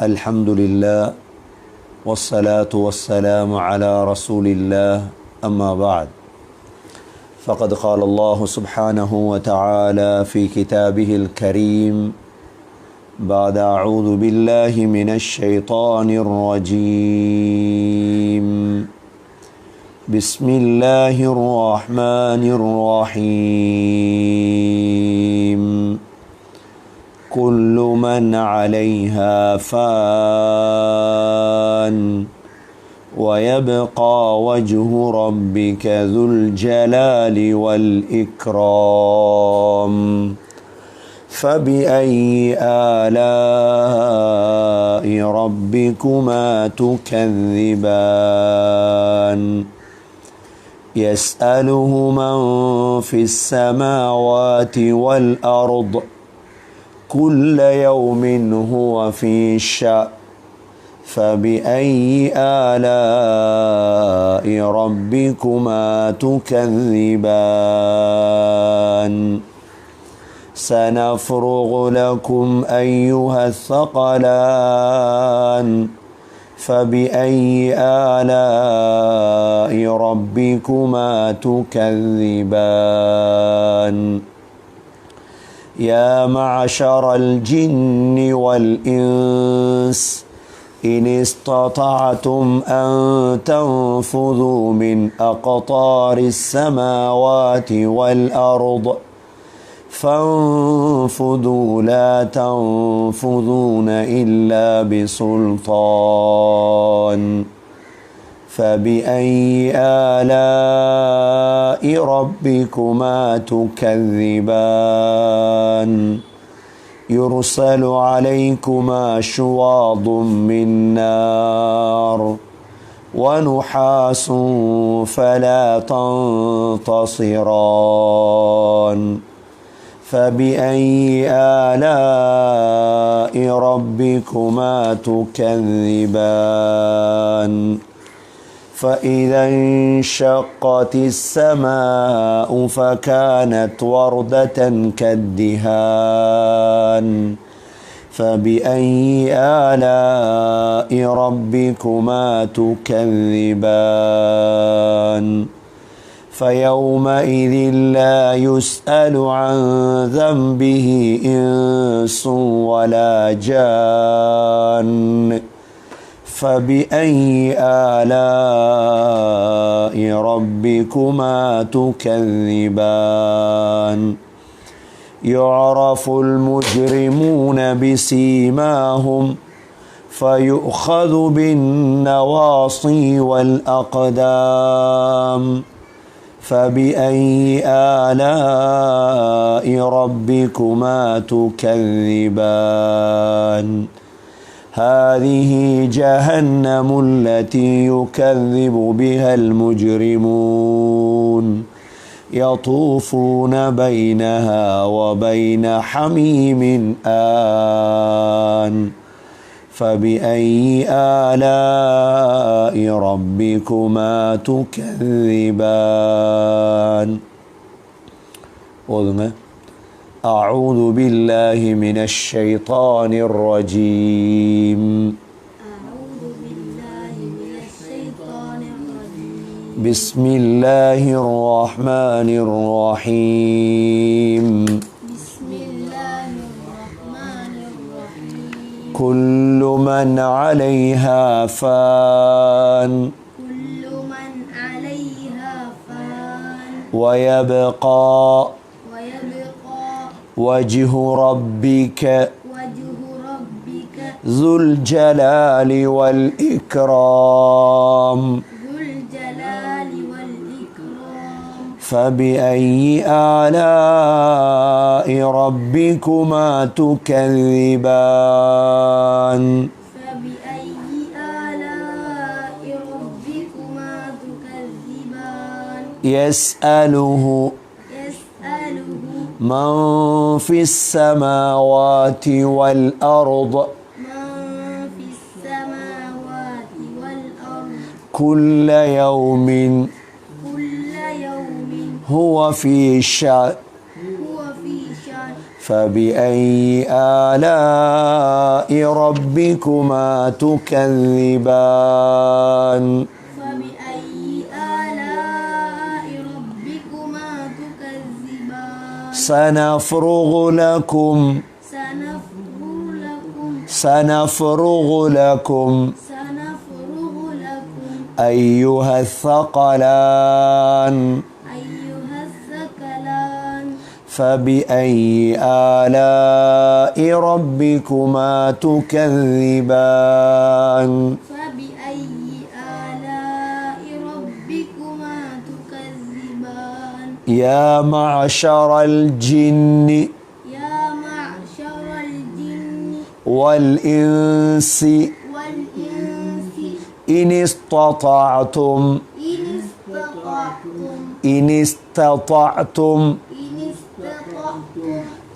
الحمد لله والصلاة والسلام على رسول الله أما بعد فقد قال الله سبحانه وتعالى في كتابه الكريم بعد أعوذ بالله من الشيطان الرجيم بسم الله الرحمن الرحيم كل من عليها فان ويبقى وجه ربك ذو الجلال والإكرام فبأي آلاء ربكما تكذبان يسأله من في السماوات والأرض كل يوم هو في شأن فبأي آلاء ربكما تكذبان سنفرغ لكم أيها الثقلان فبأي آلاء ربكما تكذبان يا معشر الجن والإنس إن استطعتم أن تنفذوا من أقطار السماوات والأرض فانفذوا لا تنفذون إلا بسلطان فبأي آلاء ربكما تكذبان يرسل عليكما شواظ من نار ونحاس فلا تنتصران فبأي آلاء ربكما تكذبان فإذا انشقت السماء فكانت وردة كالدهان فبأي آلاء ربكما تكذبان فيومئذ لا يسأل عن ذنبه إنس ولا جان فبأي آلاء ربكما تكذبان يعرف المجرمون بسيماهم فيؤخذ بالنواصي والأقدام فبأي آلاء ربكما تكذبان هذه جهنم التي يكذب بها المجرمون يطوفون بينها وبين حميم آن فبأي آلاء ربكما تكذبان أعوذ بالله من الشيطان الرجيم بسم الله الرحمن الرحيم كل من عليها فان ويبقى وجه ربك ذو الجلال والإكرام فبأي آلاء ربكما تكذبان يسأله من في السماوات والأرض كل يوم هو في شأن فبأي آلاء ربكما تكذبان فبأي آلاء ربكما تكذبان سنفرغ لكم أيها الثقلان فبأي آلاء ربكما تكذبان يا معشر الجن والإنس إن استطعتم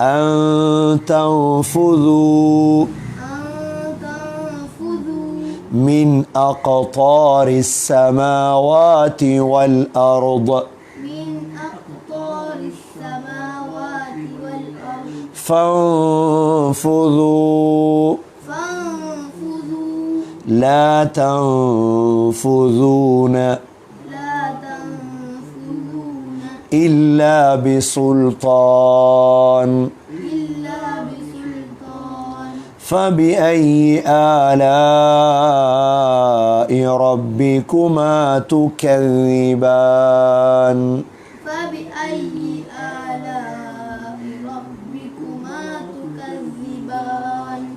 أن تنفذوا من أقطار السماوات والأرض فانفذوا لا تنفذون إلا بسلطان فبأي آلاء ربكما تكذبان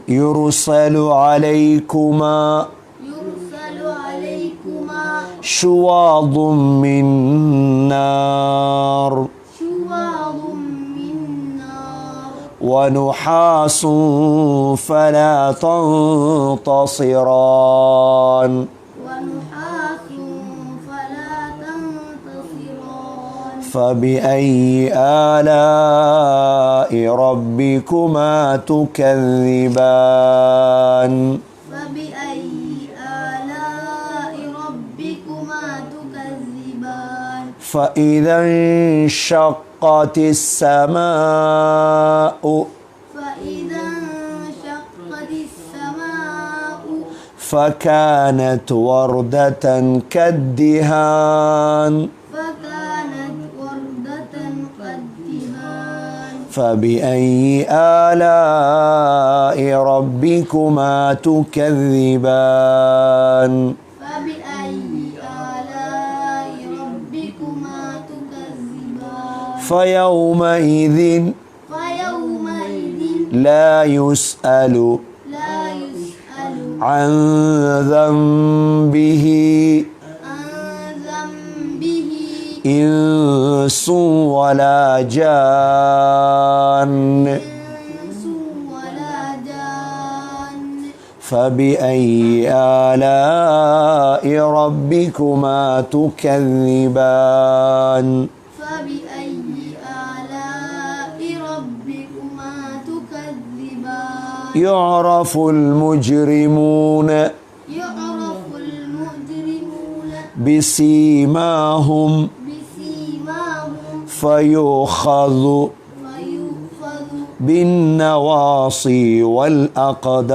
يرسل عليكما شواظ من نار ونحاس فلا تنتصران فبأي آلاء ربكما تكذبان فإذا انشقت السماء فكانت وردة كالدهان فبأي آلاء ربكما تكذبان فيومئذ لا يسأل عن ذنبه إنس ولا جان فبأي آلاء ربكما تكذبان يعرف المجرمون بسيماهم فيؤخذ بالنواصي والأقدام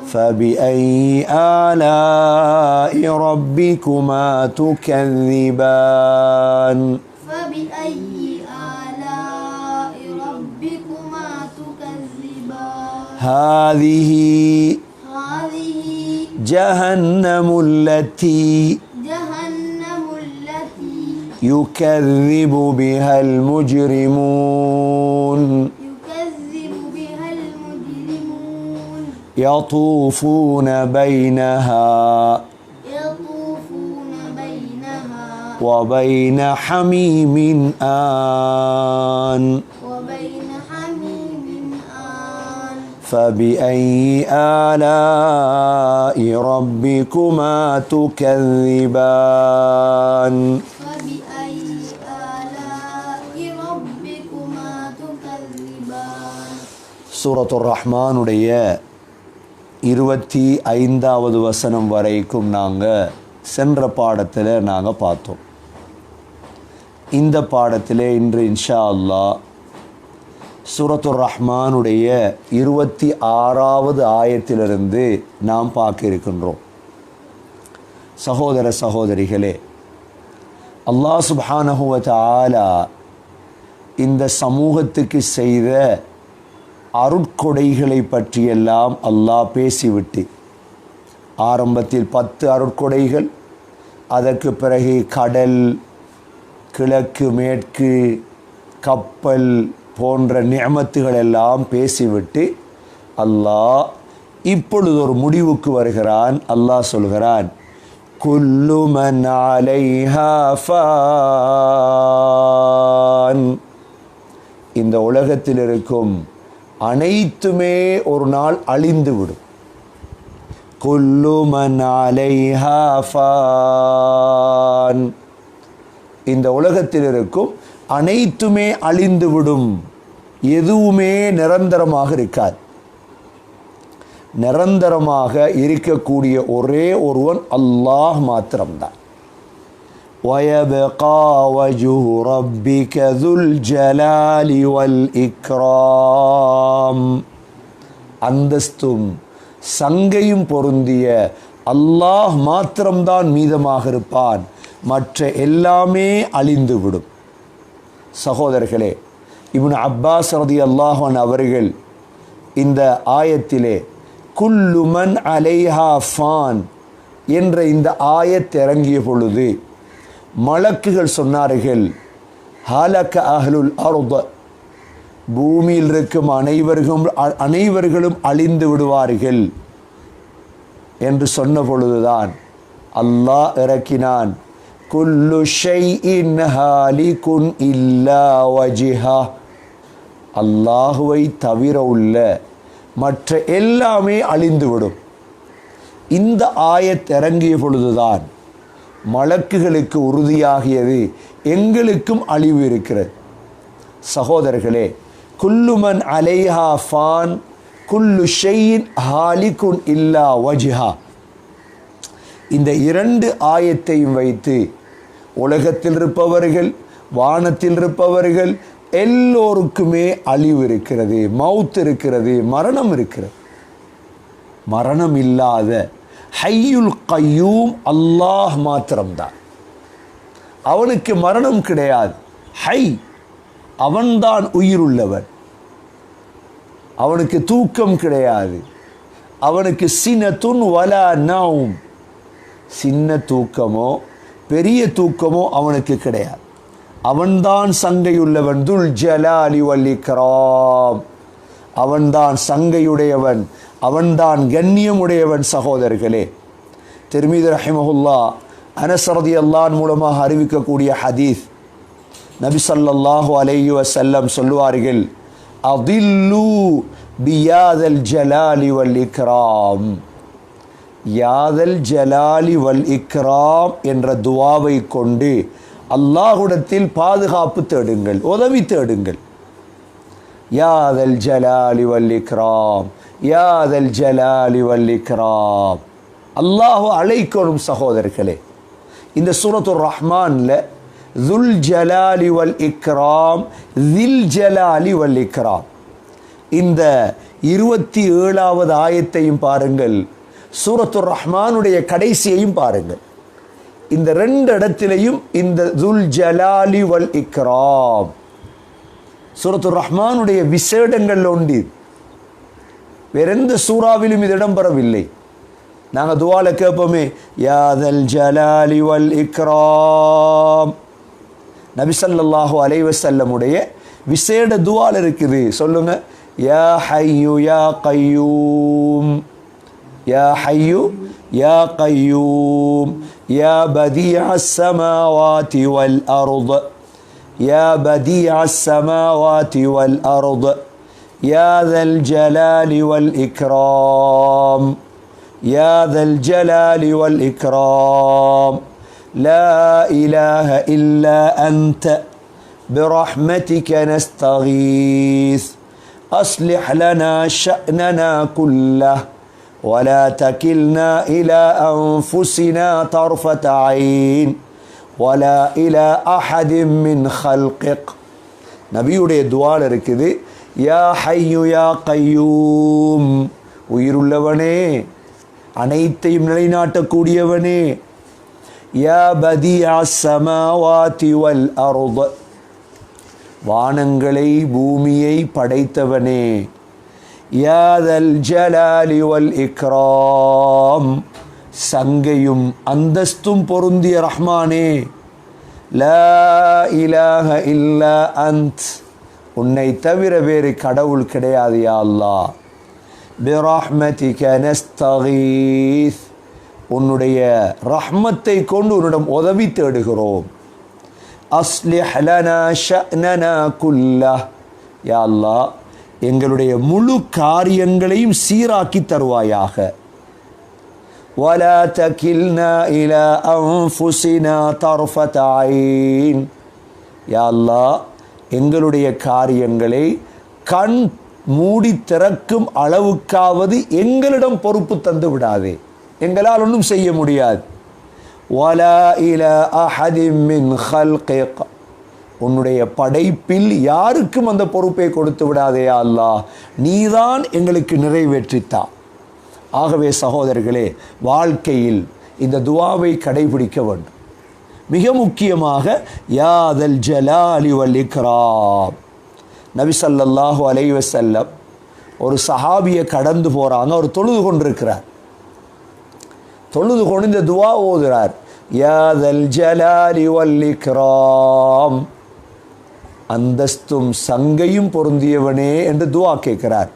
فبأي آلاء ربكما تكذبان هذه جهنم التي يكذب بها المجرمون يطوفون بينها وبين حميم آن فبأي آلاء ربكما تكذبان சூரத்துர் ரஹ்மானுடைய 25வது வசனம் வரைக்கும் நாங்கள் சென்ற பாடத்தில் பார்த்தோம். இந்த பாடத்திலே இன்று இன்ஷா அல்லாஹ் சூரத்துர் ரஹ்மானுடைய 26வது ஆயத்திலிருந்து நாம் பார்க்க இருக்கின்றோம். சகோதர சகோதரிகளே, அல்லாஹ் சுப்ஹானஹு வ தஆலா இந்த சமூகத்துக்கு செய்த அருட்கொடைகளை பற்றியெல்லாம் அல்லாஹ் பேசிவிட்டு, ஆரம்பத்தில் 10 அருட்கொடைகள், அதற்கு பிறகு கடல், கிழக்கு மேற்கு, கப்பல் போன்ற நிஅமத்துகள் எல்லாம் பேசிவிட்டு அல்லாஹ் இப்பொழுது ஒரு முடிவுக்கு வருகிறான். அல்லாஹ் சொல்கிறான், குல்லு மன் அலைஹா ஃபான். இந்த உலகத்தில் இருக்கும் அனைத்துமே ஒரு நாள் அழிந்துவிடும். குல்லு மன் அலைஹா ஃபான். இந்த உலகத்தில் இருக்கும் அனைத்துமே அழிந்துவிடும். எதுவுமே நிரந்தரமாக இருக்காது. நிரந்தரமாக இருக்கக்கூடிய ஒரே ஒருவன் அல்லாஹ் மாத்திரம்தான். وَيَبْقَى وَجْهُ رَبِّكَ ذُو الْجَلَالِ وَالْإِكْرَامِ. அந்தஸ்தும் சங்கையும் பொருந்திய அல்லாஹ் மாத்திரம்தான் மீதமாக இருப்பான். மற்ற எல்லாமே அழிந்துவிடும். சகோதரர்களே, இப்னு அப்பாஸ் ரலியல்லாஹு அன்ஹு அவர்கள் இந்த ஆயத்திலே குல்லு மன் அலைஹா ஃபான் என்ற இந்த ஆயத் இறங்கிய பொழுது மலக்குகள் சொன்னார்கள், ஹலக அஹ்லுல் அர்த, பூமியில் இருக்கும் அனைவர்களும் அழிந்து விடுவார்கள் என்று சொன்ன பொழுதுதான் அல்லாஹ் இறக்கினான், குல்லு ஷைஇன் ஹாலிகுன் இல்லா வஜ்ஹா. அல்லாஹுவை தவிர உள்ள மற்ற எல்லாமே அழிந்துவிடும். இந்த ஆயத் இறங்கிய பொழுதுதான் மலக்குகளுக்கு உறுதியாகியது, எங்களுக்கும் அழிவு இருக்கிறது. சகோதரர்களே, குல்லு மன் அலைஹா ஃபான் குல்லு ஷைஇன் ஹாலிகுன் இல்லா வஜ்ஹா, இந்த 2 ஆயத்தையும் வைத்து உலகத்தில் இருப்பவர்கள், வானத்தில் இருப்பவர்கள் எல்லோருக்குமே அழிவு இருக்கிறது, மவுத் இருக்கிறது, மரணம் இருக்கிறது. மரணம் இல்லாத ஹய்யுல் கய்யூம் அல்லாஹ் மாத்திரம்தான். அவனுக்கு மரணம் கிடையாது. ஹை, அவன்தான் உயிருள்ளவன். அவனுக்கு தூக்கம் கிடையாது. அவனுக்கு சினத்துன் வலா நௌம், சின்ன தூக்கமோ பெரிய தூக்கமோ அவனுக்கு கிடையாது. அவன்தான் சங்கையுள்ளவன். துல் ஜலாலி வல் இக்ராம், அவன்தான் சங்கையுடையவன், அவன்தான் கண்ணியமுடையவன். சகோதரர்களே, திர்மிதி ரஹிமஹுல்லாஹ் அனஸ் ரலியல்லாஹு அன்ஹு மூலமாக அறிவிக்கக்கூடிய ஹதீஸ், நபி ஸல்லல்லாஹு அலைஹி வஸல்லம் சொல்வார்கள், அதில்லு பியாதல் ஜலாலி வல் இக்ராம். யாதல் ஜலாலி வல் இக்ராம் என்ற துவாவை கொண்டு அல்லாஹ்விடத்தில் பாதுகாப்பு தேடுங்கள், உதவி தேடுங்கள். யாதல் ஜலாலி வல் இக்ராம், யாதல் ஜலாலி வல் இக்ராம். அல்லாஹ் அழைக்கணும். சகோதரர்களே, இந்த சூரத்துர் ரஹ்மான்ல துல் ஜலாலி வல் இக்ராம், தில் ஜலாலி வல் இக்ராம், இந்த 27வது ஆயத்தையும் பாருங்கள், சூரத்துர் ரஹ்மானுடைய கடைசியையும் பாருங்கள். இந்த 2 இடத்திலையும் இந்த துல் ஜலாலி வல் இக்ராம், சூரத்துர் ரஹ்மானுடைய விசேடங்கள் ஒன்று. வேறெந்த சூறாவிலும் இது இடம்பெறவில்லை. நாங்கள் துவால கேட்போமே, யாதல் ஜலாலி வல் இக்ராம். நபி ஸல்லல்லாஹு அலைஹி வஸல்லமுடைய விசேட துவால இருக்குது. சொல்லுங்க, யா ஹய்யு யா கய்யூம், யா ஹய்யு யா கய்யூம், யா பதீஅஸ் ஸமாவாதி வல் அர்ض, யா பதீஅஸ் ஸமாவாதி வல் அர்ض, யா தல் ஜலாலி வல் இக்ராம், யா தல் ஜலாலி வல் இக்ராம், லா இலாஹ இல்லா அன்த برحمتك نستغيث أصلح لنا شأننا كله ولا تكلنا إلى أنفسنا طرفة عين வலா இலா அஹதிம் மின் ஹல்கிக். நபியுடைய துஆல இருக்குது, யா ஹய்யு யா கய்யூம், உயிருள்ளவனே, அனைத்தையும் நிலைநாட்டக்கூடியவனே, யா பதிஅ ஸமாவாதி வல் அர்த், வானங்களை பூமியை படைத்தவனே, யா தல் ஜலாலி வல் இக்ராம், சங்கையும் அந்தஸ்தும் பொருந்திய ரஹ்மானே, லா இலாஹ இல்லா அன்த், உன்னை தவிர வேறு கடவுள் கிடையாது யா அல்லாஹ், பிரஹ்மதிக நஸ்தகீஸ், உன்னுடைய ரஹ்மத்தை கொண்டு உன்னிடம் உதவி தேடுகிறோம், அஸ்லிஹ் லனா ஷஅனனா குல்லஹ், யா அல்லாஹ் எங்களுடைய முழு காரியங்களையும் சீராக்கி தருவாயாக, வலா தகில்னா இலா அன்ஃபுஸினா தர்ஃபத ஐன், யா அல்லாஹ் எங்களுடைய காரியங்களை கண் மூடி திறக்கும் அளவுக்காவது எங்களிடம் பொறுப்பு தந்து விடாதே, எங்களால் ஒன்றும் செய்ய முடியாது, வலா இலா அஹதிம் மின் ஹல்கிக், உன்னுடைய படைப்பில் யாருக்கும் அந்த பொறுப்பை கொடுத்து விடாதே யா அல்லாஹ், நீதான் எங்களுக்கு நிறைவேற்றித்தா. ஆகவே சகோதரர்களே, வாழ்க்கையில் இந்த துஆவை கடைபிடிக்க வேண்டும். மிக முக்கியமாக யா தல் ஜலாலி வல் இக்ராம். நபி ஸல்லல்லாஹு அலைஹி வஸல்லம் ஒரு சஹாபியை கடந்து போகிறாங்க, அவர் தொழுது கொண்டிருக்கிறார். தொழுது கொண்டு இந்த துஆ ஓதுறார், யா தல் ஜலாலி வல் இக்ராம், அந்தஸ்தும் சங்கையும் பொருந்தியவனே என்று துஆ கேட்கிறார்.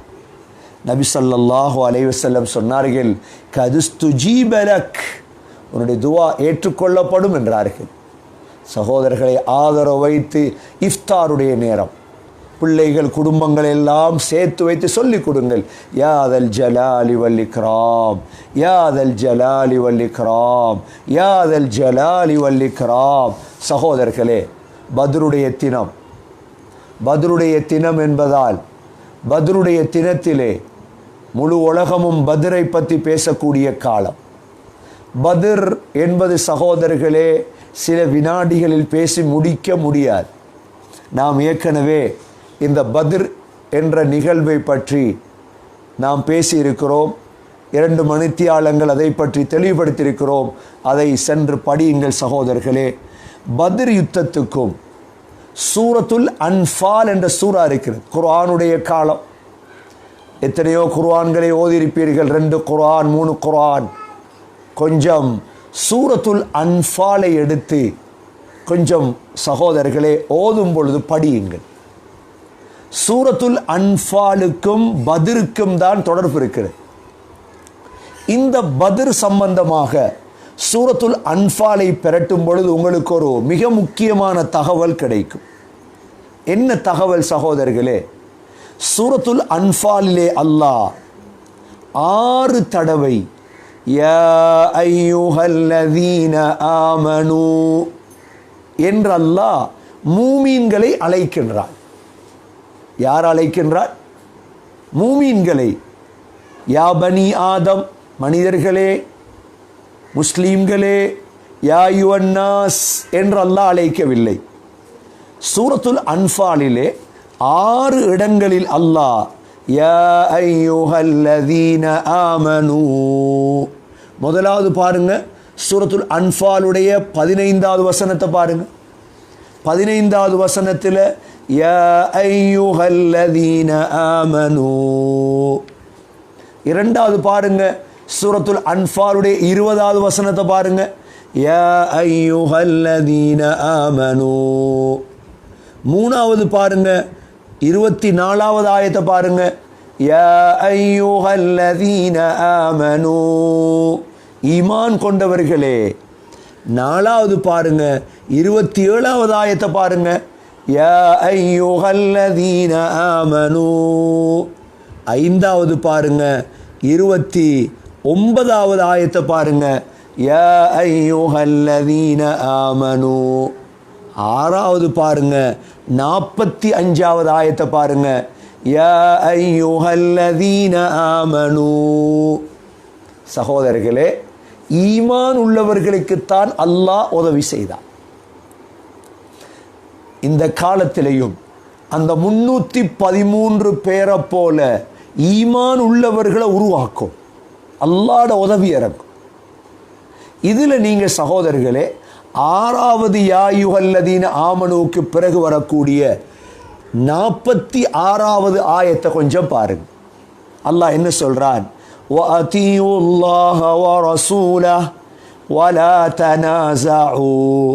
நபி ஸல்லல்லாஹு அலைஹி வஸல்லம் சொன்னார்கள், கதுஸ்துஜீப லக், உன்னுடைய துஆ ஏற்றுக்கொள்ளப்படும் என்றார்கள். சகோதரர்களை, ஆதரவு வைத்து இஃப்தாருடைய நேரம் பிள்ளைகள் குடும்பங்கள் எல்லாம் சேர்த்து வைத்து சொல்லிக் கொடுங்கள், யா தல் ஜலாலி வல் இக்ராம், யா தல் ஜலாலி வல் இக்ராம், யா தல் ஜலாலி வல் இக்ராம். சகோதரர்களே, பத்ருடைய தினம், பத்ருடைய தினம் என்பதால் பத்ருடைய தினத்திலே முழு உலகமும் பத்ரை பற்றி பேசக்கூடிய காலம். பத்ர் என்பது சகோதரர்களே சில வினாடிகளில் பேசி முடிக்க முடியாது. நாம் ஏற்கனவே இந்த பத்ர் என்ற நிகழ்வை பற்றி நாம் பேசியிருக்கிறோம். 2 மணித்தியாலங்கள் அதை பற்றி தெளிவுபடுத்தியிருக்கிறோம். அதை சென்று படியுங்கள் சகோதரர்களே. பத்ர் யுத்தத்துக்கும் சூரத்துல் அன்ஃபால் என்ற சூரா இருக்கிறது. குர்ஆனுடைய காலம், எத்தனையோ குர்ஆன்களை ஓதியிருப்பீர்கள், 2 குர்ஆன் 3 குர்ஆன். கொஞ்சம் சூரத்துல் அன்ஃபாலை எடுத்து கொஞ்சம் சகோதரர்களே ஓதும் பொழுது படியுங்கள். சூரத்துல் அன்ஃபாலுக்கும் பத்ருக்கும் தான் தொடர்பு இருக்கிறது. இந்த பத்ர் சம்பந்தமாக சூரத்துல் அன்ஃபாலை பெரட்டும் பொழுது உங்களுக்கு ஒரு மிக முக்கியமான தகவல் கிடைக்கும். என்ன தகவல் சகோதரர்களே? சூரத்துல் அன்ஃபாலிலே அல்லாஹ் 6 தடவை யா அய்யுஹல்லதீன ஆமனு என்று அல்லாஹ் மூமீன்களை அழைக்கின்றார். யார் அழைக்கின்றார்? மூமீன்களை. யா பனி ஆதம், மனிதர்களே, முஸ்லீம்களே, யா யுவன்னாஸ் என்று அல்லாஹ் அழைக்கவில்லை. சூரத்துல் அன்ஃபாலிலே 6 இடங்களில் அல்லாஹ் யா அய்யுஹல்லதீன ஆமனு. முதலாவது பாருங்க, சூரத்துல் அன்ஃபாலுடைய 15வது வசனத்தை பாருங்க. 15வது வசனத்தில் யா அய்யுஹல்லதீன ஆமனு. இரண்டாவது பாருங்க, சூரத்துல் அன்ஃபாலுடைய 20வது வசனத்தை பாருங்க, யா அய்யுஹல்லதீன ஆமனு. மூணாவது பாருங்க, 24வது ஆயத்தை பாருங்க, யா அய்யுஹல்லதீன ஆமனு, ஈமான் கொண்டவர்களே. நாலாவது பாருங்க, 27வது ஆயத்தை பாருங்க, யா அய்யுஹல்லதீன ஆமனு. ஐந்தாவது பாருங்க, 29வது ஆயத்தை பாருங்க, யா அய்யுஹல்லதீன ஆமனு. ஆறாவது பாருங்க, 45வது ஆயத்தை பாருங்க, யா அய்யுஹல்லதீன ஆமனு. சகோதரர்களே, ஈமான் உள்ளவர்களுக்குத்தான் அல்லாஹ் உதவி செய்தார். இந்த காலத்திலேயும் அந்த 313 பேரை போல ஈமான் உள்ளவர்களை உருவாக்கும். அல்லாஹ்ட உதவி இறக்கும். இதில் நீங்கள் சகோதரர்களே 6வது யா அய்யுஹல்லதீன ஆமனூக்கு பிறகு வரக்கூடிய 46வது ஆயத்தை கொஞ்சம் பாருங்க. அல்லாஹ் என்ன சொல்றான்? وَأَطِيعُوا اللَّهَ وَرَسُولَهُ وَلَا تَنَازَعُوا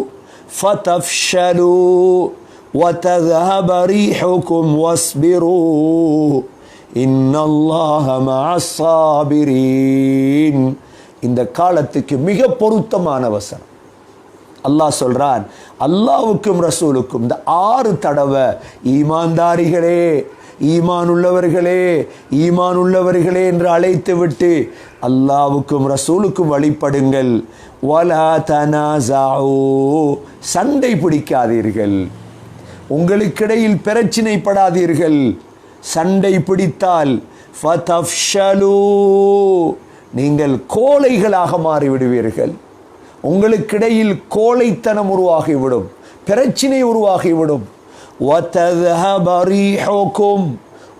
فَتَفْشَلُوا وَتَذْهَبَ رِيحُكُمْ وَاصْبِرُوا إِنَّ اللَّهَ مَعَ الصَّابِرِينَ. இந்த காலத்துக்கு மிக பொருத்தமான வசனம். அல்லாஹ் சொல்றான், அல்லாஹ்வுக்கும் ரசூலுக்கும் இந்த 6 தடவை ஈமான்தாரிகளே, ஈமான் உள்ளவர்களே, ஈமான் உள்ளவர்களே என்று அழைத்து விட்டு அல்லாஹ்வுக்கும் ரசூலுக்கும் வழிபடுங்கள். வலா தனாஸாஉ, சண்டை பிடிக்காதீர்கள், உங்களுக்கிடையில் பிரச்சினைப்படாதீர்கள். சண்டை பிடித்தால் ஃபதஃப்ஷலு, நீங்கள் கோழைகளாக மாறிவிடுவீர்கள். உங்களுக்கிடையில் கோழைத்தனம் உருவாகிவிடும், பிரச்சினை உருவாகிவிடும். வதذهب ريحكم,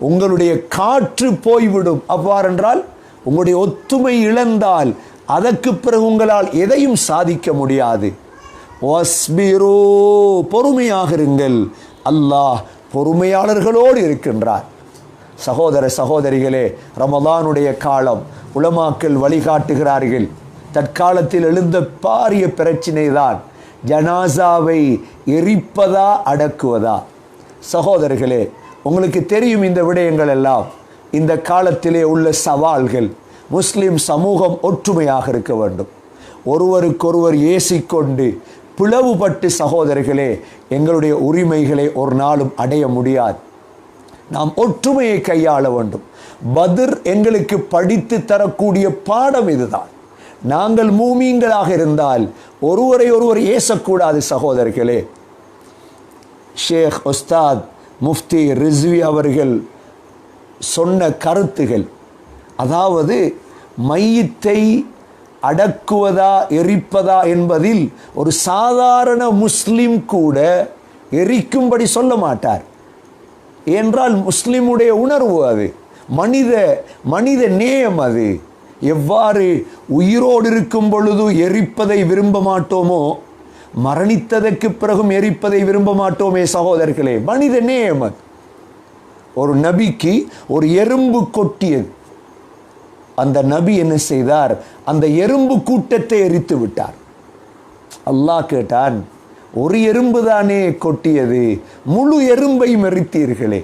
உங்களுடைய காற்று போய்விடும். அவ்வாறென்றால் உங்களுடைய ஒத்துமை இழந்தால் அதற்கு பிறகு உங்களால் எதையும் சாதிக்க முடியாது. வஸ்பிரு, பொறுமையாக இருங்கள். அல்லாஹ் பொறுமையாளர்களோடு இருக்கின்றார். சகோதர சகோதரிகளே, ரமலானுடைய காலம், உலமாக்கள் வழிகாட்டுகிறார்கள். தற்காலத்தில் எழுந்த பாரிய பிரச்சினை தான் ஜனாசாவை எரிப்பதா அடக்குவதா. சகோதரர்களே, உங்களுக்கு தெரியும் இந்த விடயங்கள் எல்லாம். இந்த காலத்திலே உள்ள சவால்கள். முஸ்லிம் சமூகம் ஒற்றுமையாக இருக்க வேண்டும். ஒருவருக்கொருவர் ஏசிக்கொண்டு பிளவுபட்டு சகோதரர்களே எங்களுடைய உரிமைகளை ஒரு நாளும் அடைய முடியாது. நாம் ஒற்றுமையை கையாள வேண்டும். பத்ர் எங்களுக்கு படித்து தரக்கூடிய பாடம் இதுதான். நாங்கள் மூமீன்களாக இருந்தால் ஒருவரை ஒருவர் ஏசக்கூடாது. சகோதரர்களே, ஷேக் உஸ்தாத் முஃப்தி ரிஸ்வி அவர்கள் சொன்ன கருத்துகள், அதாவது மையத்தை அடக்குவதா எரிப்பதா என்பதில் ஒரு சாதாரண முஸ்லிம் கூட எரிக்கும்படி சொல்ல மாட்டார். என்றால் முஸ்லிமுடைய உணர்வு அது, மனித நேயம் அது. எவ்வாறு உயிரோடு இருக்கும் பொழுது எரிப்பதை விரும்ப மாட்டோமோ, மரணித்ததற்கு பிறகும் எரிப்பதை விரும்ப மாட்டோமே சகோதரர்களே, மனித நேயம் அது. ஒரு நபிக்கு ஒரு எறும்பு கொட்டியது. அந்த நபி என்ன செய்தார்? அந்த எறும்பு கூட்டத்தை எரித்து விட்டார். அல்லாஹ் கேட்டான், ஒரு எறும்பு தானே கொட்டியது, முழு எறும்பையும் எரித்தீர்களே.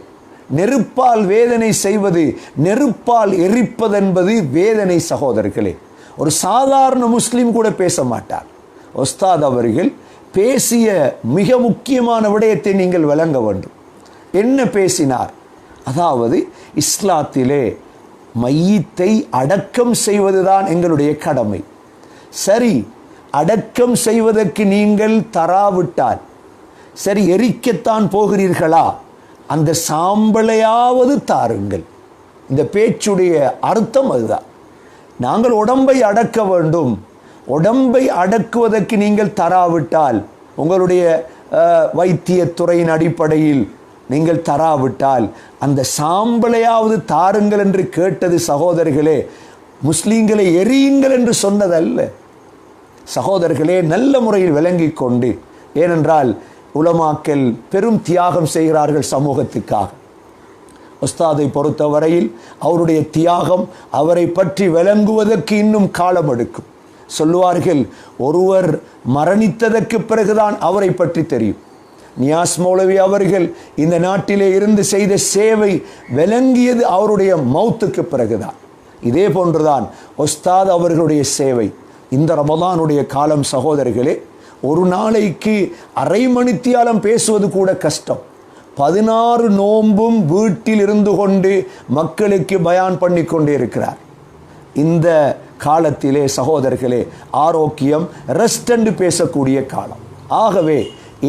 நெருப்பால் வேதனை செய்வது, நெருப்பால் எரிப்பதென்பது வேதனை சகோதரர்களே. ஒரு சாதாரண முஸ்லிம் கூட பேச மாட்டார். உஸ்தாத் அவர்கள் பேசிய மிக முக்கியமான விடயத்தை நீங்கள் விளங்க வேண்டும். என்ன பேசினார்? அதாவது இஸ்லாத்திலே மையத்தை அடக்கம் செய்வதுதான் எங்களுடைய கடமை. சரி, அடக்கம் செய்வதற்கு நீங்கள் தராவிட்டால், சரி எரிக்கத்தான் போகிறீர்களா, அந்த சாம்பலையாவது தாருங்கள். இந்த பேச்சுடைய அர்த்தம் அதுதான். நாங்கள் உடம்பை அடக்க வேண்டும். உடம்பை அடக்குவதற்கு நீங்கள் தராவிட்டால், உங்களுடைய வைத்தியத்துறையின் அடிப்படையில் நீங்கள் தராவிட்டால் அந்த சாம்பலையாவது தாருங்கள் என்று கேட்டது சகோதரர்களே, முஸ்லீம்களை எரியுங்கள் என்று சொன்னதல்ல. சகோதரர்களே, நல்ல முறையில் விளங்கி கொண்டு, ஏனென்றால் உலமாக்கள் பெரும் தியாகம் செய்கிறார்கள் சமூகத்துக்காக. உஸ்தாதை பொறுத்தவரையில் அவருடைய தியாகம் அவரை பற்றி விளங்குவதற்கு இன்னும் காலம் எடுக்கும். சொல்லுவார்கள், ஒருவர் மரணித்ததற்கு பிறகுதான் அவரை பற்றி தெரியும். நியாஸ் மௌலவி அவர்கள் இந்த நாட்டிலே இருந்து செய்த சேவை விளங்கியது அவருடைய மௌத்துக்கு பிறகுதான். இதே போன்றுதான் உஸ்தாத் அவர்களுடைய சேவை. இந்த ரமலானுடைய காலம் சகோதரர்களே, ஒரு நாளைக்கு அரை மணித்தியாலம் பேசுவது கூட கஷ்டம். 16 நோன்பும் வீட்டில் இருந்து கொண்டு மக்களுக்கு பயான் பண்ணி கொண்டே இருக்கிறார். இந்த காலத்திலே சகோதரர்களே, ஆரோக்கியம் ரெஸ்ட் என்று பேசக்கூடிய காலம். ஆகவே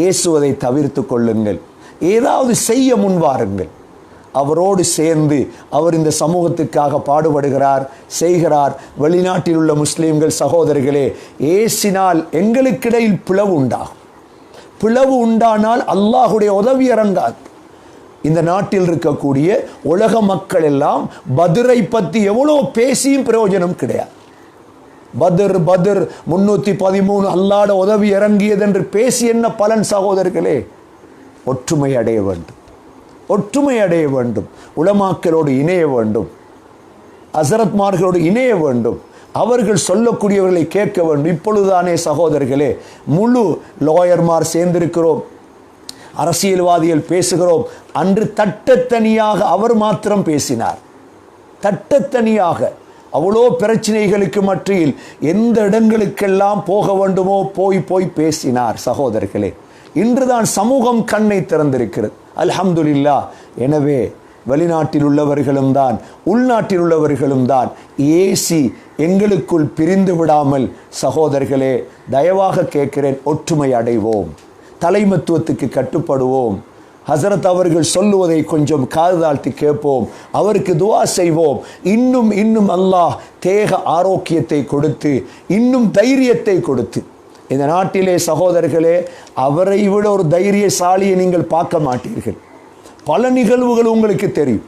ஏசுவதை தவிர்த்து கொள்ளுங்கள். ஏதாவது செய்ய முன்வாருங்கள். அவரோடு சேர்ந்து அவர் இந்த சமூகத்துக்காக பாடுபடுகிறார், செய்கிறார். வெளிநாட்டில் உள்ள முஸ்லீம்கள் சகோதரர்களே, ஏசினால் எங்களுக்கிடையில் பிளவு உண்டாகும். பிளவு உண்டானால் அல்லாஹுடைய உதவி இறங்காது. இந்த நாட்டில் இருக்கக்கூடிய உலக மக்கள் எல்லாம் பத்ரை பற்றி எவ்வளோ பேசியும் பிரயோஜனம் கிடையாது. பத்ர் 313 அல்லாஹ்வுடைய உதவி இறங்கியது என்று பேசி என்ன பலன் சகோதரர்களே? ஒற்றுமை அடைய வேண்டும், ஒற்றுமை அடைய வேண்டும், உலமாக்களோடு இணைய வேண்டும், ஹஸரத்மார்களோடு இணைய வேண்டும், அவர்கள் சொல்லக்கூடியவர்களை கேட்க வேண்டும். இப்பொழுதுதானே சகோதரர்களே முழு லாயர்மார் சேர்ந்திருக்கிறோம், அரசியல்வாதிகள் பேசுகிறோம். அன்று தட்டத்தனியாக அவர் மாத்திரம் பேசினார், தட்டத்தனியாக அவ்வளோ பிரச்சனைகளுக்கு மத்தியில் எந்த இடங்களுக்கெல்லாம் போக வேண்டுமோ போய் பேசினார் சகோதரர்களே. இன்றுதான் சமூகம் கண்ணை திறந்திருக்கிறது, அல்ஹம்துலில்லாஹ். எனவே வெளிநாட்டில் உள்ளவர்களும் தான் உள்நாட்டில் உள்ளவர்களும் தான் ஏசி எங்களுக்குள் பிரிந்து விடாமல் சகோதரர்களே தயவாக கேட்கிறேன், ஒற்றுமை அடைவோம், தலைமத்துவத்துக்கு கட்டுப்படுவோம், ஹசரத் அவர்கள் சொல்லுவதை கொஞ்சம் காதுதாழ்த்தி கேட்போம், அவருக்கு துஆ செய்வோம். இன்னும் அல்லாஹ் தேக ஆரோக்கியத்தை கொடுத்து இன்னும் தைரியத்தை கொடுத்து இந்த நாட்டிலே சகோதரர்களே அவரை விட ஒரு தைரியசாலியை நீங்கள் பார்க்க மாட்டீர்கள். பல நிகழ்வுகள் உங்களுக்கு தெரியும்.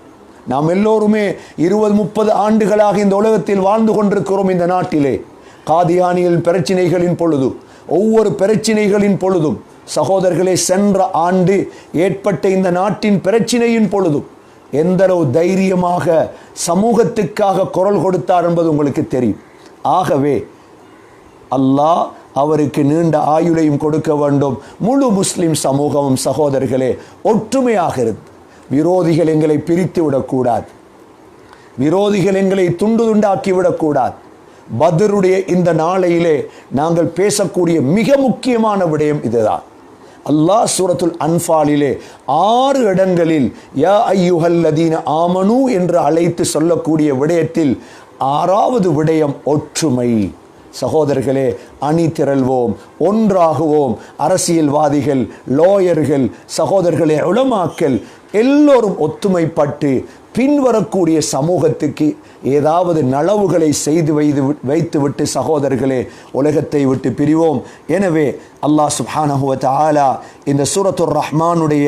நாம் எல்லோருமே 20-30 ஆண்டுகளாக இந்த உலகத்தில் வாழ்ந்து கொண்டிருக்கிறோம். இந்த நாட்டிலே காதியானியல் பிரச்சினைகளின் பொழுது, ஒவ்வொரு பிரச்சினைகளின் பொழுதும் சகோதரர்களே, சென்ற ஆண்டு ஏற்பட்ட இந்த நாட்டின் பிரச்சினையின் பொழுதும் எந்தளவு தைரியமாக சமூகத்துக்காக குரல் கொடுத்தார் என்பது உங்களுக்கு தெரியும். ஆகவே அல்லாஹ் அவருக்கு நீண்ட ஆயுளையும் கொடுக்க வேண்டும். முழு முஸ்லிம் சமூகமும் சகோதரர்களே ஒற்றுமையாக இருந்து, விரோதிகள் எங்களை பிரித்து விடக்கூடாது, விரோதிகள் எங்களை துண்டு துண்டாக்கி விடக்கூடாது. பத்ருடைய இந்த நாளையிலே நாங்கள் பேசக்கூடிய மிக முக்கியமான விடயம் இதுதான். அல்லாஹ் சூரத்துல் அன்ஃபாலிலே 6 இடங்களில் யா அய்யுஹல்லதீன ஆமனு என்று அழைத்து சொல்லக்கூடிய விடயத்தில் 6வது விடயம் ஒற்றுமை. சகோதரர்களே, அணி திரள்வோம், ஒன்றாகுவோம். அரசியல்வாதிகள், லாயர்கள், சகோதரர்களே உலமாக்கள் எல்லோரும் ஒத்துமைப்பட்டு பின்வரக்கூடிய சமூகத்துக்கு ஏதாவது நலவுகளை செய்து வைத்துவிட்டு சகோதரர்களே உலகத்தை விட்டு பிரிவோம். எனவே அல்லாஹ் சுப்ஹானஹு வ தஆலா இந்த சூரத்துர் ரஹ்மானுடைய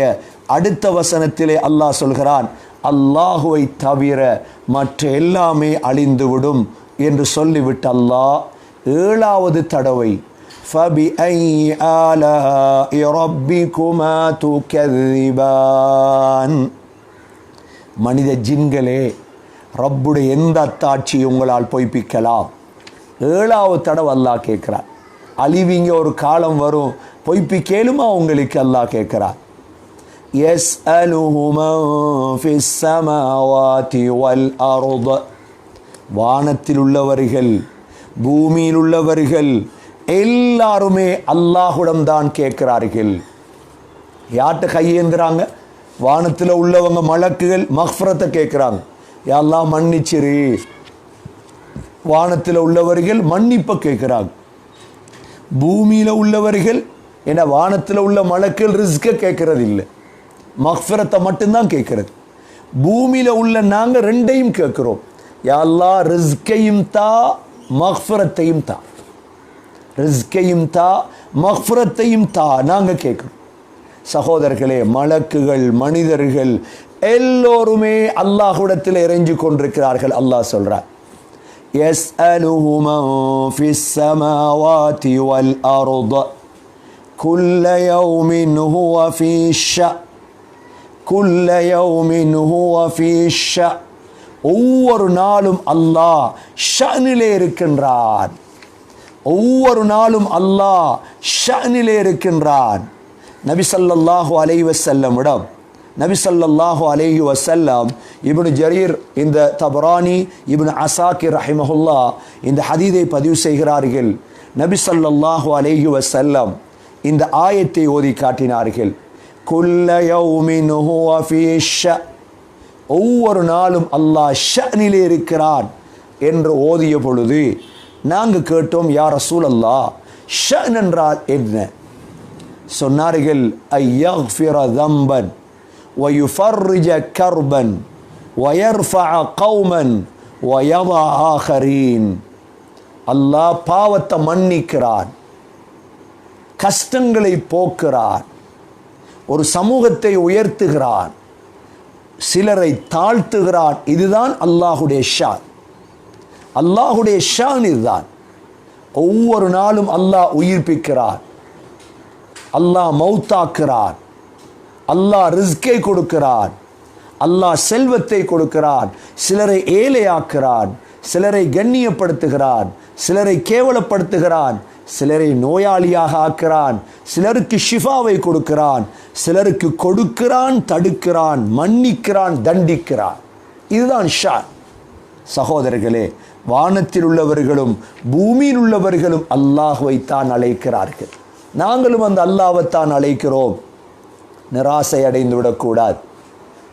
அடுத்த வசனத்திலே அல்லாஹ் சொல்கிறான், அல்லாஹுவை தவிர மற்ற எல்லாமே அழிந்துவிடும் என்று சொல்லிவிட்டு அல்லாஹ் 7வது தடவை فَبِأَيِّ آلَاءِ رَبِّكُمَا تُكَذِّبَانِ மனித ஜின்களே, ரப்புடைய எந்த அத்தாட்சியை உங்களால் பொய்ப்பிக்கலாம்? 7வது தடவை அல்லாஹ் கேட்கிறார். அழிவிங்க ஒரு காலம் வரும், பொய்ப்பிக்கேலுமா உங்களுக்கு? அல்லாஹ் கேட்கிறார். يَسْأَلُهُ مَنْ فِي السَّمَاوَاتِ وَالْأَرْضِ வானத்தில் உள்ளவர்கள், பூமியில் உள்ளவர்கள் எல்லாருமே அல்லாஹ்விடம் தான் கேட்கிறார்கள். யார்கிட்ட கையேந்துறாங்க? வானத்தில் உள்ளவங்க மலக்குகள் மக்ஃபிரத்தை கேட்குறாங்க, யா அல்லாஹ் மன்னிச்சிரு. வானத்தில் உள்ளவர்கள் மன்னிப்பை கேட்குறாங்க. பூமியில் உள்ளவர்கள், ஏன்னா வானத்தில் உள்ள மலக்குகள் ரிஸ்கை கேட்கறது இல்லை, மக்ஃபிரத்தை மட்டும்தான் கேட்கறது. பூமியில் உள்ள நாங்கள் 2ஐயும் கேட்குறோம், யா அல்லாஹ் ரிஸ்கையும் தா, மக்ஃபிரத்தையும் தா, ரிஸ்கையும் தா, மக்ஃபிரத்தையும் தா, நாங்கள் கேட்குறோம். சகோதரர்களே, மலக்குகள், மனிதர்கள் எல்லோருமே அல்லாஹ்விடத்தில் இறைஞ்சு கொண்டிருக்கிறார்கள். அல்லாஹ் சொல்றார், யஸ்அலுஹு மன் ஃபிஸ் ஸமாவாதி வல் அர்ض குல்ல யௌமின் ஹுவ ஃபீ ஷஅன், குல்ல யௌமின் ஹுவ ஃபீ ஷஅன். ஒவ்வொரு நாளும் அல்லாஹ் ஷஅனிலே இருக்கின்றான், ஒவ்வொரு நாளும் அல்லாஹ் ஷஅனிலே இருக்கின்றான். நபி ஸல்லல்லாஹு அலைஹி வஸல்லமிடம் நபி ஸல்லல்லாஹு அலைஹி வஸல்லம் இப்னு ஜரீர், இந்த தபரானி, இப்னு அசாக்கிர் ரஹிமஹுல்லாஹ் இந்த ஹதீஸை பதிவு செய்கிறார்கள். நபி ஸல்லல்லாஹு அலைஹி வஸல்லம் இந்த ஆயத்தை ஓதி காட்டினார்கள். குல்ல யௌமின் ஹுவ ஃபீ ஷஅன், ஒவ்வொரு நாளும் அல்லாஹ் ஷஅனிலே இருக்கிறான் என்று ஓதிய பொழுது நாங்கள் கேட்டோம், யா ரசூலல்லாஹ் ஷஅன் என்றால் என்ன? சொன்னார்கள், ஐயக்ஃபிர தம்பன் வயுஃபர்ரிஜ கர்பன் வயர்ஃபஅ கௌமன் வயதா ஆகரீன். அல்லாஹ் பாவத்தை மன்னிக்கிறான், கஷ்டங்களை போக்குறான், ஒரு சமூகத்தை உயர்த்துகிறான், சிலரை தாழ்த்துகிறான். இதுதான் அல்லாஹுடைய ஷான். அல்லாஹுடைய ஷான் இதுதான். ஒவ்வொரு நாளும் அல்லாஹ் உயிர்ப்பிக்கிறான், அல்லாஹ் மௌத்தாக்குறான், அல்லாஹ் ரிஸ்கை கொடுக்கிறான், அல்லாஹ் செல்வத்தை கொடுக்கிறான். சிலரை ஏழையாக்குறான், சிலரை கண்ணியப்படுத்துகிறான், சிலரை கேவலப்படுத்துகிறான், சிலரை நோயாளியாக ஆக்குறான், சிலருக்கு ஷிஃபாவை கொடுக்கிறான், சிலருக்கு கொடுக்கிறான், தடுக்கிறான், மன்னிக்கிறான், தண்டிக்கிறான். இதுதான் ஷான். சகோதரர்களே, வானத்தில் உள்ளவர்களும் பூமியில் உள்ளவர்களும் அல்லாஹ்வைத்தான் அழைக்கிறார்கள். நாங்களும் அந்த அல்லாஹ்வைத்தான் அழைக்கிறோம். நிராசை அடைந்து விடக்கூடாது.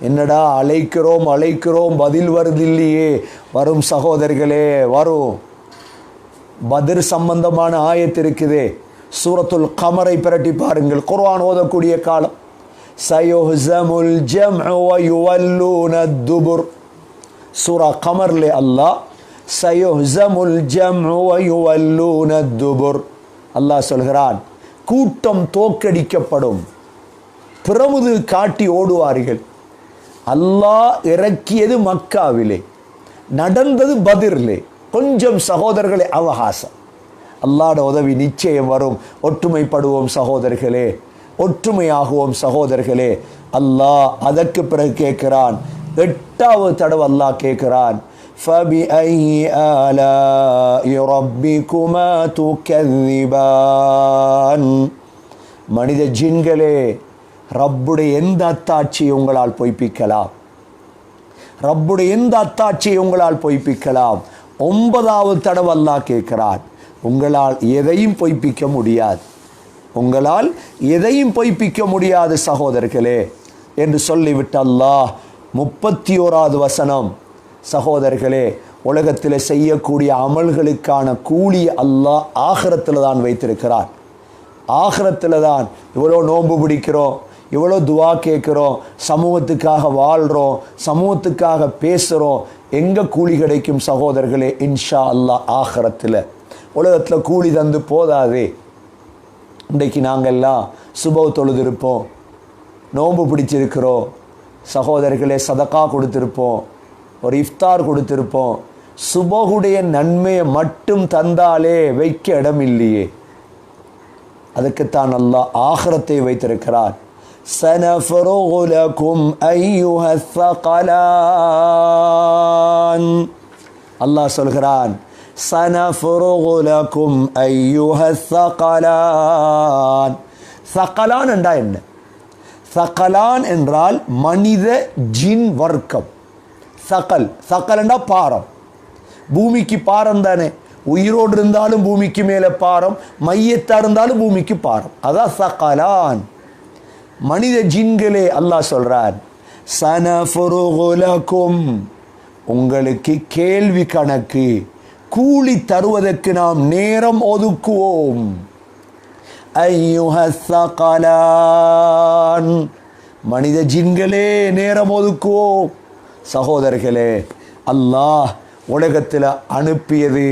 என்னடா அழைக்கிறோம் அழைக்கிறோம் பதில் வருதில்லையே. வரும் சகோதரர்களே, வரும். பத்ர் சம்பந்தமான ஆயத்து இருக்குதே, சூரத்துல் கமரை பிரட்டி பாருங்கள். குர்ஆன் ஓதக்கூடிய காலம். சயுஹ்ஸமுல் ஜம்உ வ யுவல்லூன துபுர். சூரா கமர்லே அல்லாஹ் சயுஹ்ஸமுல் ஜம்உ வ யுவல்லூன துபுர். அல்லாஹ் சொல்கிறான், கூட்டம் தோற்கடிக்கப்படும், பிரமுது காட்டி ஓடுவார்கள். அல்லாஹ் இறக்கியது மக்காவிலே, நடந்தது பத்ரிலே. கொஞ்சம் சகோதரர்களே அவகாசம். அல்லாஹ்வுடைய உதவி நிச்சயம் வரும். ஒற்றுமைப்படுவோம் சகோதரர்களே, ஒற்றுமையாகுவோம் சகோதரர்களே. அல்லாஹ் அதற்கு பிறகு கேட்கிறான், 8வது தடவை அல்லாஹ் கேட்கிறான், فَبِأَيِّ آلَاءِ رَبِّكُمَا تُكَذِّبَانِ. மனித ஜின்களே, ரப்புடைய எந்த அத்தாட்சியை உங்களால் பொய்ப்பிக்கலாம்? ரப்புடைய எந்த அத்தாட்சியை உங்களால் பொய்ப்பிக்கலாம்? 9வது தடவை அல்லாஹ் கேட்கிறான். உங்களால் எதையும் பொய்ப்பிக்க முடியாது, உங்களால் எதையும் பொய்ப்பிக்க முடியாது சகோதரர்களே என்று சொல்லிவிட்டு அல்லாஹ் 31வது வசனம். சகோதரர்களே, உலகத்தில் செய்யக்கூடிய அமல்களுக்கான கூலி அல்லாஹ் ஆகிரத்தில் தான் வைத்திருக்கிறான். ஆகிரத்தில் தான். இவ்வளோ நோன்பு பிடிக்கிறோம், இவ்வளோ துவா கேட்குறோம், சமூகத்துக்காக வாழ்கிறோம், சமூகத்துக்காக பேசுகிறோம். எங்கே கூலி கிடைக்கும் சகோதரர்களே? இன்ஷா அல்லாஹ் ஆகிரத்தில். உலகத்தில் கூலி தந்து போதாதே. இன்றைக்கு நாங்கள்லாம் சுபவ் தொழுதிருப்போம், நோன்பு பிடிச்சிருக்கிறோம் சகோதரர்களே, சதக்கா கொடுத்துருப்போம், ஒரு இஃப்தார் கொடுத்துருப்போம். சுபகுடைய நன்மையை மட்டும் தந்தாலே வைக்க இடம் இல்லையே. அதுக்குத்தான் அல்லாஹ் ஆகிரத்தை வைத்திருக்கிறார். سنفرغ لكم أيها الثقلان. அல்லாஹ் சொல்கிறான், سنفرغ لكم أيها الثقلان. ثقلان என்றா என்ன? ثقلان என்றால் மனித ஜின் வர்க்கம். சகல் சகல் என்றா பாரம். பூமிக்கு பாரம் தானே. உயிரோடு இருந்தாலும் பூமிக்கு மேலே பாரம், மையத்தா இருந்தாலும் பூமிக்கு பாரம். அதான் சகலான். மனித ஜின்களே, அல்லாஹ் சொல்றான், சனஃபுருகு லக்கும், உங்களுக்கு கேள்வி கணக்கு கூலி தருவதற்கு நாம் நேரம் ஒதுக்குவோம். அய்யுஹஸ் ஸகலான், மனித ஜின்களே நேரம் ஒதுக்குவோம். சகோதரர்களே, அல்லாஹ் உலகத்தில் அனுப்பியது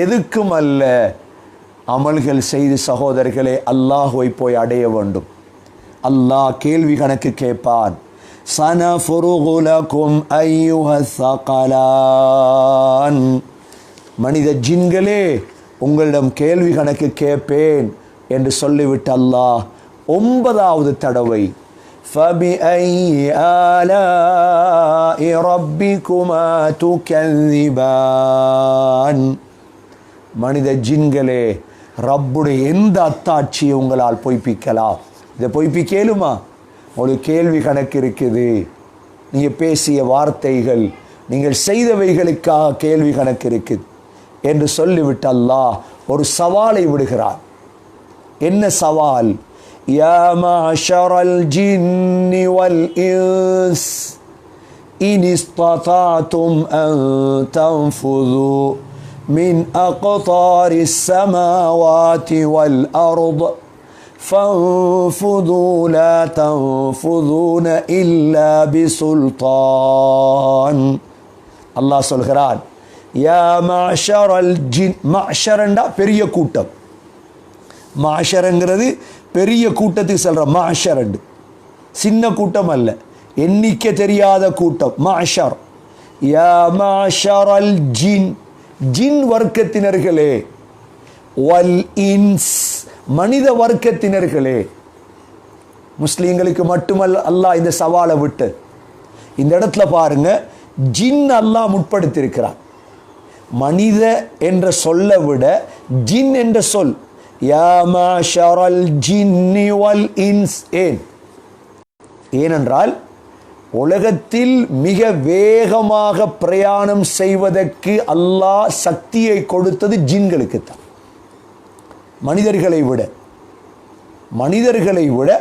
எதுக்கும் அல்ல, அமல்கள் செய்து சகோதரர்களே அல்லாஹ்வை போய் அடைய வேண்டும். அல்லாஹ் கேள்வி கணக்கு கேட்பான். சனஃபுருகு லக்கும் அய்யுஹஸ் ஸகலான், மனித ஜின்களே உங்களிடம் கேள்வி கணக்கு கேட்பேன் என்று சொல்லிவிட்டு அல்லாஹ் 9வது தடவை فَبِأَيِّ آلَاءِ رَبِّكُمَا تُكَذِّبَانِ. மனித ஜின்களே, ரப்புடைய எந்த அத்தாட்சியை உங்களால் பொய்ப்பிக்கலாம்? இதை பொய்ப்பிக்கலுமா? உங்களுக்கு கேள்வி கணக்கு இருக்குது. நீங்கள் பேசிய வார்த்தைகள், நீங்கள் செய்தவைகளுக்காக கேள்வி கணக்கு இருக்குது என்று சொல்லிவிட்டு அல்லாஹ் ஒரு சவாலை விடுகிறார். என்ன சவால்? யா மஅஷரல் ஜின்னி வல் இன்ஸ் இன் இஸ்ததாதும் அன் தன்ஃபுது மின் அக்தாரிஸ் ஸமாவாதி வல் அர்த் ஃபன்ஃபுது லா தன்ஃபுதுன இல்லா பிசுல்தான். அல்லாஹ் சொல்கிறான், யா மஅஷரல் ஜின், மஅஷரண்டா பெரிய கூட்டம், மாஷரங்கிறது பெரிய கூட்டத்துக்கு சொல்ற மாஷரண்டு, சின்ன கூட்டம் அல்ல, எண்ணிக்கை தெரியாத கூட்டம். மாஷர், யா மாஷரல் ஜின், ஜின் வர்க்கத்தினர்களே, வல் இன்ஸ், மனித வர்க்கத்தினர்களே. முஸ்லீம்களுக்கு மட்டுமல்ல அல்லாஹ் இந்த சவாலை விட்டு. இந்த இடத்துல பாருங்க, ஜின் அல்லாஹ் முற்படுத்தியிருக்கிறார். மனித என்ற சொல்லை விட ஜின் என்ற சொல், யா மாஷரல் ஜின்னி வல் இன்ஸ். ஏனென்றால் உலகத்தில் மிக வேகமாக பிரயாணம் செய்வதற்கு அல்லாஹ் சக்தியை கொடுத்தது ஜின்களுக்குத்தான். மனிதர்களை விட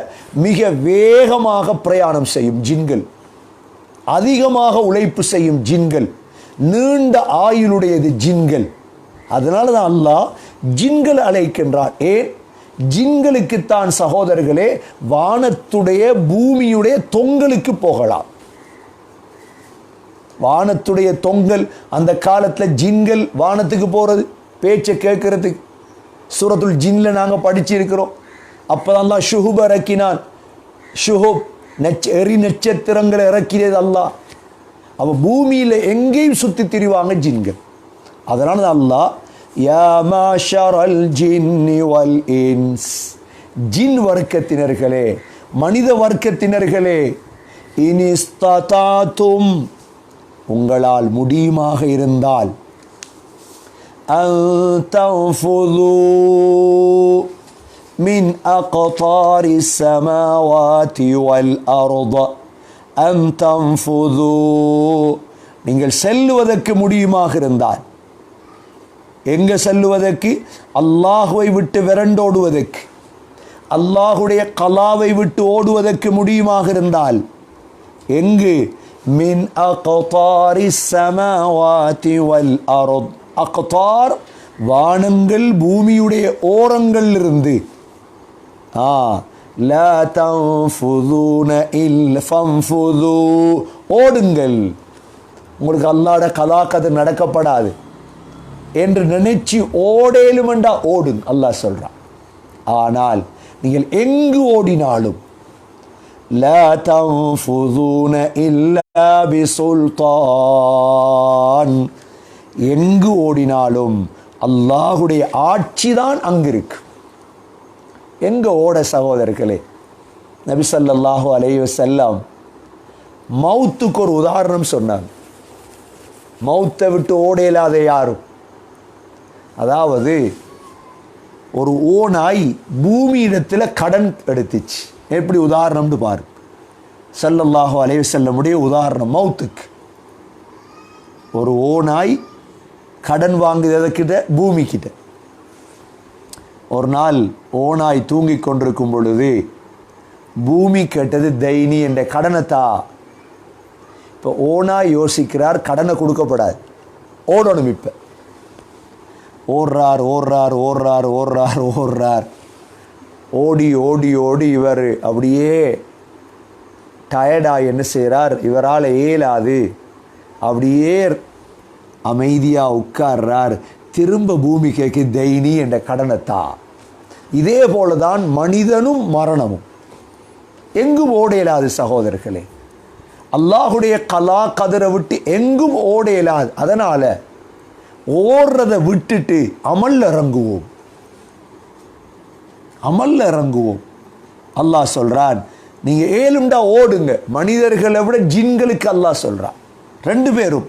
மிக வேகமாக பிரயாணம் செய்யும் ஜின்கள், அதிகமாக உழைப்பு செய்யும் ஜின்கள், நீண்ட ஆயுளுடையது ஜின்கள். அதனால தான் அல்லாஹ் ஜின்கள் அழைக்கின்றான். ஏன்? ஜின்களுக்குத்தான் சகோதரர்களே வானத்துடைய பூமியுடைய தொங்கலுக்கு போகலாம். வானத்துடைய தொங்கல், அந்த காலத்தில் ஜின்கள் வானத்துக்கு போறது, பேச்சை கேட்கறதுக்கு சூரத்துல் ஜின்ல நாங்கள் படிச்சிருக்கிறோம். அப்பதான் அல்லாஹ் ஷுஹுப் இறக்கினான். ஷுஹுப் எரி நட்சத்திரங்களை இறக்கினது அல்லாஹ். அவ பூமியில் எங்கேயும் சுத்தி திரிவாங்க ஜின்கள். அதனால அல்லாஹ் யா மாஷரல் ஜின்னி வல் இன்ஸ், ஜின் வர்க்கத்தினர்களே, மனித வர்க்கத்தினர்களே, இனிஸ்ததாதும், உங்களால் முடியுமாக இருந்தால், அன்தஃபுது மின் அக்தாரி ஸமாவாதி வல் அர்த அன்தஃபுது, நீங்கள் செல்லுவதற்கு முடியுமாக இருந்தால். எங்க செல்லுவதற்கு? அல்லாஹுவை விட்டு விரண்டோடுவதற்கு, அல்லாஹுடைய கலாவை விட்டு ஓடுவதற்கு முடியுமாக இருந்தால். எங்கு? மின் அக்தாரி ஸமாவாதி வல் அர்த், அக்தார் வானங்கள் பூமியுடைய ஓரங்கள் இருந்து. லா தன்ஃபுதூன இல்ல ஃபன்ஃபுது, ஓடுங்கள். உங்களுக்கு அல்லாஹ்வுடைய கலா கதை நடக்கப்படாது என்று நினைச்சு ஓடேலுமெண்டா ஓடுங்க அல்லாஹ் சொல்றான். ஆனால் நீங்கள் எங்கு ஓடினாலும், லா தன்ஃபுதூன இல்லா பிசுல்தான், எங்கு ஓடினாலும் அல்லாஹுடைய ஆட்சி தான் அங்கு இருக்கு. எங்க ஓட சகோதரர்களே? நபி ஸல்லல்லாஹு அலைஹி வஸல்லம் மௌத்துக்கு ஒரு உதாரணம் சொன்னாங்க. மௌத்தை விட்டு ஓடையில்லாத யாரும். அதாவது ஒரு ஓநாய் பூமி இடத்துல கடன் எடுத்துச்சு. எப்படி உதாரணம்னு பாரு. ஸல்லல்லாஹு அலைஹி வஸல்லமுடைய உதாரணம் மௌத்துக்கு. ஒரு ஓநாய் கடன் வாங்குறதுக்கிட்ட பூமி கிட்ட. ஒரு நாள் ஓநாய் தூங்கி கொண்டிருக்கும் பொழுது பூமி கேட்டது, தைனி என்ற கடனைத்தா. இப்போ ஓநாய் யோசிக்கிறார், கடனை கொடுக்கப்படாது, ஓடணும். இப்போ ஓடுறார் ஓடுறார் ஓடுறார் ஓடுறார் ஓடுறார் ஓடி ஓடி ஓடி இவர் அப்படியே டயர்டாக என்ன செய்கிறார், இவரால் இயலாது, அப்படியே அமைதியாக உட்கார்றார். திரும்ப பூமி கேட்க, தைனி என்ற கடனைத்தா. இதே போலதான் மனிதனும் மரணமும் எங்கும் ஓடையலாது சகோதரர்களே. அல்லாஹுடைய கலா கதிரை விட்டு எங்கும் ஓடையலாது. அதனால ஓடுறதை விட்டுட்டு அமல்ல இறங்குவோம், அமல்ல இறங்குவோம். அல்லாஹ் சொல்றான், நீங்க ஏழுண்டா ஓடுங்க. மனிதர்களை விட ஜின்களுக்கு அல்லாஹ் சொல்றான், ரெண்டு பேரும்,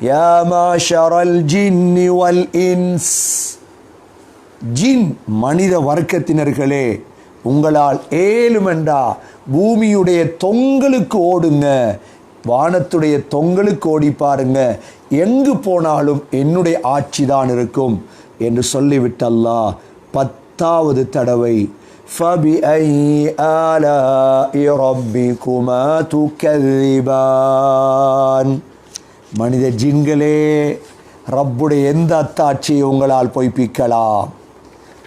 யா மாஷரல் ஜின்னி வல் இன்ஸ், ஜின் மனித வர்க்கத்தினர்களே, உங்களால் ஏழுமெண்டா பூமியுடைய தொங்கலுக்கு ஓடுங்க, வானத்துடைய தொங்கலுக்கு ஓடி பாருங்க, எங்கு போனாலும் என்னுடைய ஆட்சி தான் இருக்கும் என்று சொல்லிவிட்டு அல்லாஹ் 10வது தடவை فَبِأَيِّ آلَاءِ رَبِّكُمَا تُكَذِّبَانِ, மனித ஜின்களே, ரப்புடைய எந்த அத்தாட்சியை உங்களால் பொய்ப்பிக்கலாம்?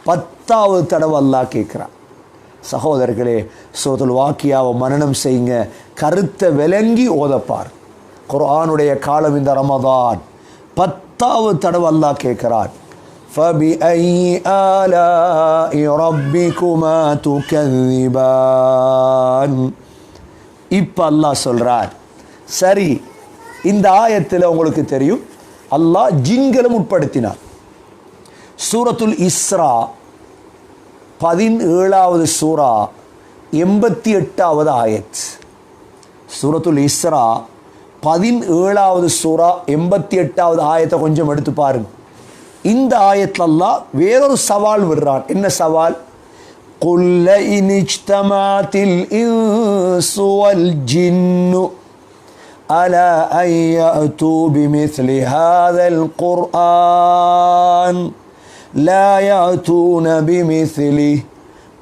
10வது தடவை அல்லாஹ் கேட்கிறான். சகோதரர்களே, சூரத்துல் வாக்கியாவை மனனம் செய்யுங்க, கருத்தை விளங்கி ஓதப்பார். குர்ஆனுடைய காலம் இந்த ரமதான். 10வது தடவை அல்லாஹ் கேட்கிறான், فبأي آلاء ربكما تكذبان. இப்ப அல்லாஹ் சொல்றார், சரி இந்த ஆயத்தில் உங்களுக்கு தெரியும் அல்லாஹ் ஜின்களும் உட்படுத்தினார். சூரத்துல் இஸ்ரா 17வது சூரா 88வது ஆயத். சூரத்துல் இஸ்ரா 17வது சூரா 88வது ஆயத்தை கொஞ்சம் எடுத்து பாருங்க. இந்த ஆயத்தில் அல்லாஹ் வேறொரு சவால் விடுறான். என்ன சவால்? قُلْ لَئِنِ اجْتَمَعَتِ الْإِنسُ وَالْجِنُّ أَلَا أَنْ يَأْتُوا بِمِثْلِ هَذَا الْقُرْآنِ لَا يَأْتُونَ بِمِثْلِهِ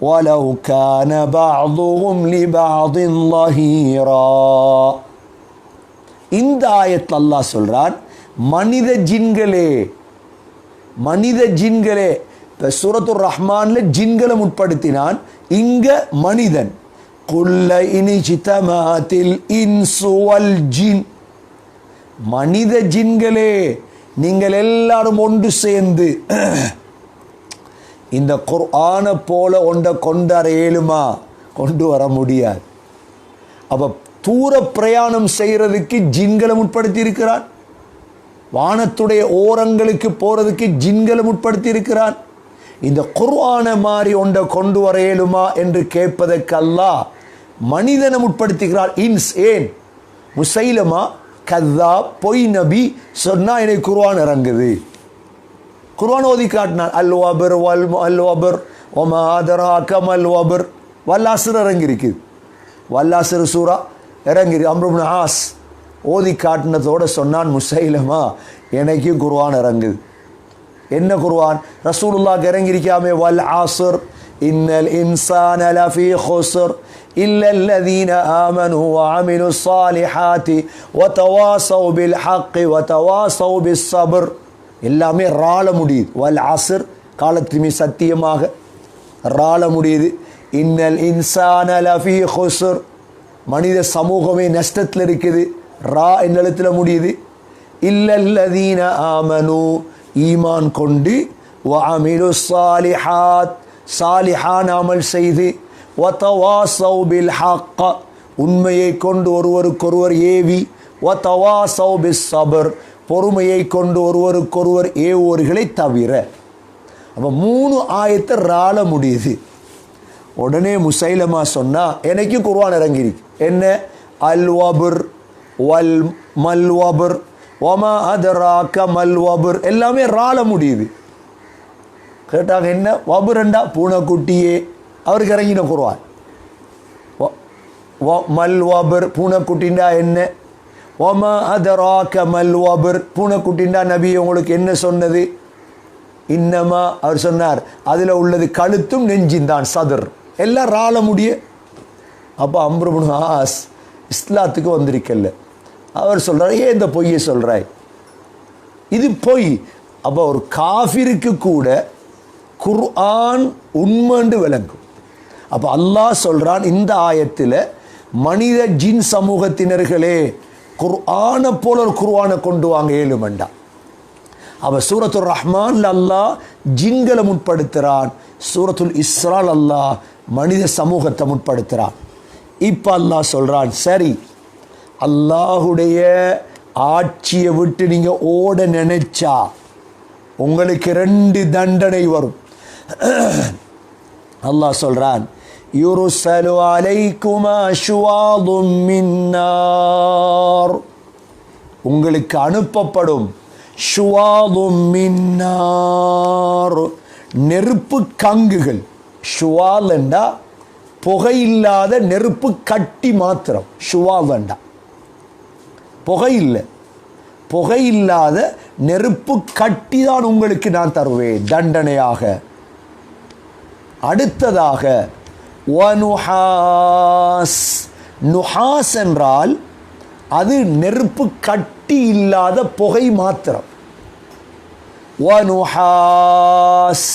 وَلَوْ كَانَ بَعْضُهُمْ لِبَعْضٍ ظَهِيرًا. இந்த ஆயத்தில் அல்லாஹ் சொல்றான், மனித ஜின்களே. இப்போ சூரத்துர் ரஹ்மான்ல ஜின்களை முற்படுத்தினான், இங்க மனிதன். குல்ல இனிஜிதமாத்தில் இன்சு வல் ஜின், மனித ஜின்களே நீங்கள் எல்லாரும் ஒன்று சேர்ந்து இந்த குர்ஆனை போல ஒன்றை கொண்டாட இயலுமா? கொண்டு வர முடியாது. அப்ப தூர பிரயாணம் செய்யறதுக்கு ஜின்களை முற்படுத்தி இருக்கிறான். வானத்துடைய ஓரங்களுக்கு போறதுக்கு ஜின்களை முற்படுத்தி இருக்கிறான். இந்த குர்ஆனை மாதிரி ஒன்றை கொண்டு வர இயலுமா என்று கேட்பதற்கு அல்லாஹ் மனிதனை முற்படுத்துகிறார். இன்ஸ், ஏன்? முசைலமா கத்தா பொய் நபி சொன்னா எனக்கு குர்ஆன் இறங்குது. குர்ஆன் ஓதி காட்டினான். அல் வபர் வல் அல் வபர் ஒமா அதராக மல் வபர். வல்லாசிர் இறங்கி இருக்குது. வல்லாசிர் சூரா இறங்கி அம்ரு இப்னு ஆஸ் ஓதி காட்டினதோட சொன்னான், முசைலமா எனக்கும் குர்ஆன் இறங்குது. என்ன குர்ஆன்? ரசூலுல்லாஹ்க்கு இறங்கியிருக்காமே, வல் ஆஸ்ர் இன்னல் இன்சான லஃபீ குஸ்ர் இல்லல்லதீன ஆமனு வஅமிலு ஸாலிஹாத்தி வதவாஸவ் பில் ஹக்கி வதவாஸவ் பிஸ் ஸப்ர். எல்லாமே ரால முடியுது. வல் ஆஸ்ர் காலத்தின் சத்தியமாக ரால முடியுது. இன்னல் இன்சான லஃபீ குஸ்ர், மனித சமூகமே நஷ்டத்தில் இருக்குது. ரா என்ற எழுத்துல முடியுது. இல்லல்லதீன ஆமனு, ஈமான் கொண்டு, வஅமிலு ஸாலிஹாத், சாலிஹான் அமல் செய்து, வதவாஸவ் பில் ஹக்க, உண்மையை கொண்டு ஒருவருக்கொருவர் ஏவி, வதவாஸவ் பிஸ் ஸப்ர், பொறுமையை கொண்டு ஒருவருக்கொருவர் ஏவுவர்களை தவிர. அப்போ 3 ஆயத்தை ரால முடியுது. உடனே முசைலமா சொன்னா எனக்கு குர்ஆன் இறங்கிருக்கு. என்ன? அல் வபர் வல் மல் வபர் ஒமா அதராக மல் வபர், எல்லாமே ரால முடியுது. கேட்டாங்க என்ன வபுரண்டா? பூனைக்குட்டியே. அவருக்கு இறங்கின குர்ஆன். மல் வபர் பூனைக்குட்டின்டா என்ன? ஒமா அதராக மல் வபர், பூனைக்குட்டின்டா நபி உங்களுக்கு என்ன சொன்னது? இன்னமா, அவர் சொன்னார் அதில் உள்ளது கழுத்தும் நெஞ்சின்தான், சதுர், எல்லாம் ரால முடிய. அப்போ அம்ரு இப்னு ஆஸ் இஸ்லாத்துக்கு வந்திருக்கல. அவர் சொல்றார், ஏன் இந்த பொய்யை சொல்றாய்? இது பொய். அப்போ ஒரு காஃபிருக்கு கூட குர்ஆன் உண்மைன்னு விளங்கும். அப்போ அல்லாஹ் சொல்றான் இந்த ஆயத்தில், மனித ஜின் சமூகத்தினர்களே குர்ஆனை போல ஒரு குர்ஆனை கொண்டு வாங்க ஏழுமண்டா. அப்போ சூரத்துல் ரஹ்மான் அல்லாஹ் ஜின்களை முற்படுத்துகிறான். சூரத்துல் இஸ்ரால் அல்லாஹ் மனித சமூகத்தை முற்படுத்துகிறான். இப்போ அல்லாஹ் சொல்றான், சரி அல்லாஹுடைய ஆட்சியை விட்டு நீங்க ஓட நினைச்சா உங்களுக்கு 2 தண்டனை வரும். அல்லாஹ் சொல்றான், யுர்சலு அலைக்குமா ஷுவாதும் மின் நார், உங்களுக்கு அனுப்பப்படும் ஷுவாதும் மின் நார், நெருப்பு கங்குகள். ஷுவால் என்றா புகையில்லாத நெருப்பு கட்டி மாத்திரம். ஷுவால் என்றா புகை இல்லை, புகையில்லாத நெருப்பு கட்டி தான் உங்களுக்கு நான் தருவேன் தண்டனையாக. அடுத்ததாக வனுஹாஸ், நுஹாஸ் என்றால் அது நெருப்பு கட்டி இல்லாத புகை மாத்திரம். வனுஹாஸ்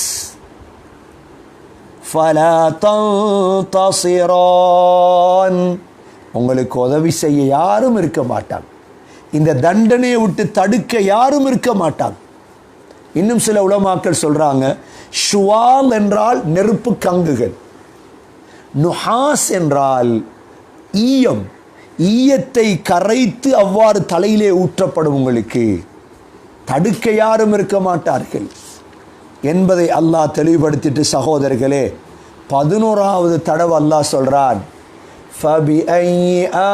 ஃபலா தன்தஸிரான், உங்களுக்கு உதவி செய்ய யாரும் இருக்க மாட்டாங்க. இந்த தண்டனையை விட்டு தடுக்க யாரும் இருக்க மாட்டாங்க. இன்னும் சில உலமாக்கள் சொல்றாங்க, ஷுவால் என்றால் நெருப்பு கங்குகள், நுஹாஸ் என்றால் ஈயம், ஈயத்தை கரைத்து அவ்வாறு தலையிலே ஊற்றப்படும், உங்களுக்கு தடுக்க யாரும் இருக்க மாட்டார்கள் என்பதை அல்லாஹ் தெளிவுபடுத்திட்டு சகோதரர்களே 11வது தடவை அல்லாஹ் சொல்றான், فَبِأَيِّ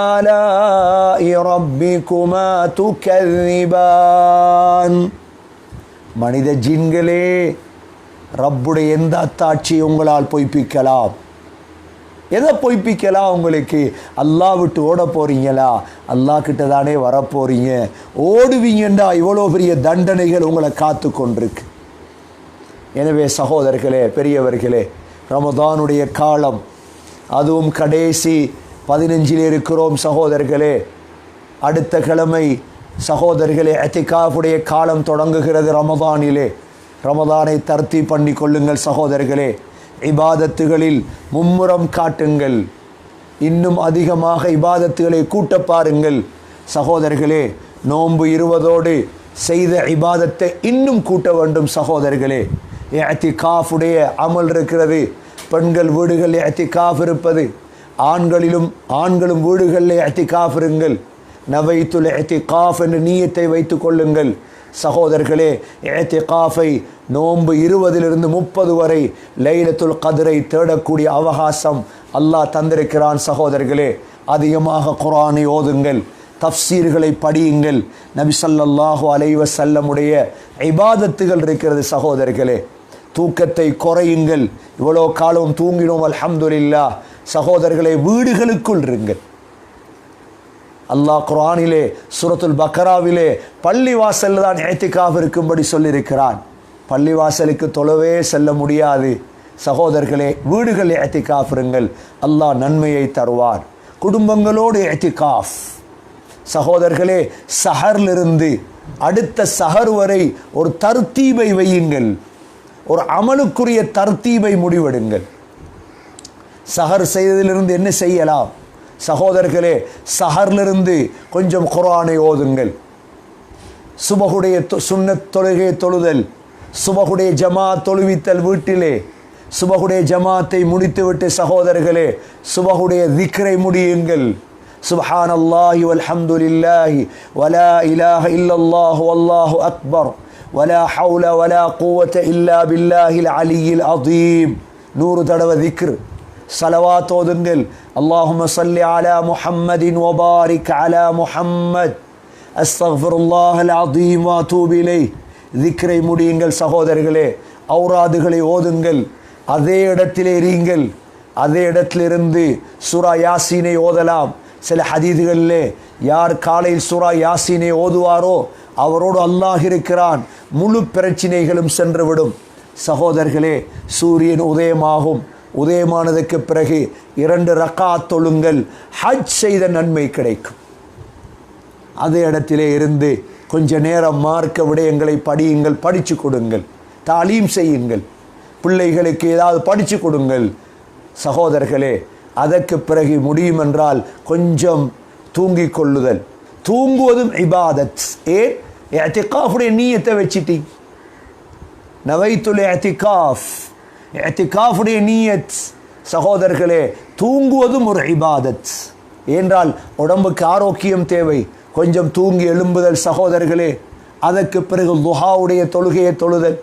آلَاءِ رَبِّكُمَا تُكَذِّبَانِ. மனித ஜின்களே, ரப்புடைய எந்த அத்தாட்சியை உங்களால் பொய்ப்பிக்கலாம்? எதை பொய்ப்பிக்கலாம்? உங்களுக்கு அல்லாஹ் விட்டு ஓட போறீங்களா? அல்லாஹ் கிட்ட தானே வரப்போறீங்க. ஓடுவீங்கண்டா இவ்வளோ பெரிய தண்டனைகள் உங்களை காத்து கொண்டிருக்கு. எனவே சகோதரர்களே, பெரியவர்களே, ரமதானுடைய காலம், அதுவும் கடைசி 15 இருக்கிறோம் சகோதரர்களே. அடுத்த கிழமை சகோதரர்களே இத்திகாஃபுடைய காலம் தொடங்குகிறது ரமதானிலே. ரமதானை தர்த்தி பண்ணி கொள்ளுங்கள் சகோதரர்களே. இபாதத்துகளில் மும்முரம் காட்டுங்கள், இன்னும் அதிகமாக இபாதத்துகளை கூட்ட பாருங்கள் சகோதரர்களே. நோன்பு 20ஓடு செய்த இபாதத்தை இன்னும் கூட்ட வேண்டும் சகோதரர்களே. இத்திகாஃபுடைய அமல் இருக்கிறது. பெண்கள் வீடுகளில் இத்திகாஃப் இருப்பது, ஆண்களும் வீடுகளில் இத்திகாஃப் இருங்கள். நவைத்துல் இத்திகாஃப் என்ற நியத்தை வைத்துக் கொள்ளுங்கள் சகோதரர்களே. இத்திகாஃபை நோன்பு 20லிருந்து 30 வரை லைலத்துல் கத்ரை தேடக்கூடிய அவகாசம் அல்லாஹ் தந்திருக்கிறான் சகோதரர்களே. அதிகமாக குர்ஆனை ஓதுங்கள், தஃப்சீர்களை படியுங்கள். நபி ஸல்லல்லாஹு அலைஹி வஸல்லமுடைய இபாதத்துகள் இருக்கிறது சகோதரர்களே. தூக்கத்தை குறையுங்கள். இவ்வளோ காலம் தூங்கினோம் அல்ஹம்துலில்லாஹ். சகோதரர்களே, வீடுகளுக்குள் இருங்கள். அல்லாஹ் குர்ஆனிலே சூரத்துல் பக்ராவிலே பள்ளிவாசல் தான் இத்திகாஃப் இருக்கும்படி சொல்லியிருக்கிறான். பள்ளிவாசலுக்கு தொழவே செல்ல முடியாது சகோதரர்களே, வீடுகளில் இத்திகாஃப் இருங்கள். அல்லாஹ் நன்மையை தருவார். குடும்பங்களோடு இத்திகாஃப் சகோதரர்களே. சஹரிலிருந்து அடுத்த சஹர் வரை ஒரு தர்த்தீபை வையுங்கள், ஒரு அமலுக்குரிய தர்த்தீபை முடிவெடுங்கள். சஹர் செய்ததிலிருந்து என்ன செய்யலாம் சகோதரர்களே? சஹரிலிருந்து கொஞ்சம் குர்ஆனை ஓதுங்கள். சுபஹுடைய சுன்னத் தொழுகை தொழுதல், சுபஹுடைய ஜமாத் தொழுவித்தல் வீட்டிலே. சுபஹுடைய ஜமாத்தை முடித்துவிட்டு சகோதரர்களே சுபஹுடைய திக்ரை முடியுங்கள். சுப்ஹானல்லாஹி வல்ஹம்துலில்லாஹி வலா இலாஹ இல்லல்லாஹு வல்லாஹு அக்பர் வலா ஹவுல வலா குவத இல்லா பில்லாஹில் அலியில் அதீம். 100 தடவை திக்ர். ஸலவாத் ஓதுங்கள். அல்லாஹும்ம ஸல்லி அலா முஹம்மதின் வபாரிக் அலா முஹம்மத் அஸ்தக்ஃபிருல்லாஹல் அதீம் வ அதூபு இலைஹ். திக்ரை முடியுங்கள் சகோதரர்களே. ஔராதுகளை ஓதுங்கள். அதே இடத்திலே இருங்கள். அதே இடத்திலிருந்து சூரா யாசீனை ஓதலாம். சில ஹதீதுகளிலே யார் காலையில் சூரா யாசீனை ஓதுவாரோ அவரோடு அல்லாஹ் இருக்கிறான், முழு பிரச்சினைகளும் சென்றுவிடும். சகோதரர்களே, சூரியன் உதயமாகும். உதயமானதுக்கு பிறகு 2 ரக்காத் தொழுங்கள். ஹஜ் செய்த நன்மை கிடைக்கும். அதே இடத்திலே இருந்து கொஞ்ச நேரம் மார்க்க விடயங்களை படியுங்கள், படித்து கொடுங்கள், தாலீம் செய்யுங்கள். பிள்ளைகளுக்கு ஏதாவது படித்து கொடுங்கள் சகோதரர்களே. அதற்கு பிறகு முடியும் என்றால் கொஞ்சம் தூங்கிக் கொள்ளுதல். தூங்குவதும் இபாதத். ஏன்? இத்திகாஃபுடைய நியத்தை வச்சிட்டீங்க. நவைத்துல் இத்திகாஃப், இத்திகாஃபுடைய நியத் சகோதரர்களே. தூங்குவதும் ஒரு இபாதத். என்றால் உடம்புக்கு ஆரோக்கியம் தேவை. கொஞ்சம் தூங்கி எழும்புதல் சகோதரர்களே. அதற்கு பிறகு லுஹாவுடைய தொழுகையை தொழுதல்.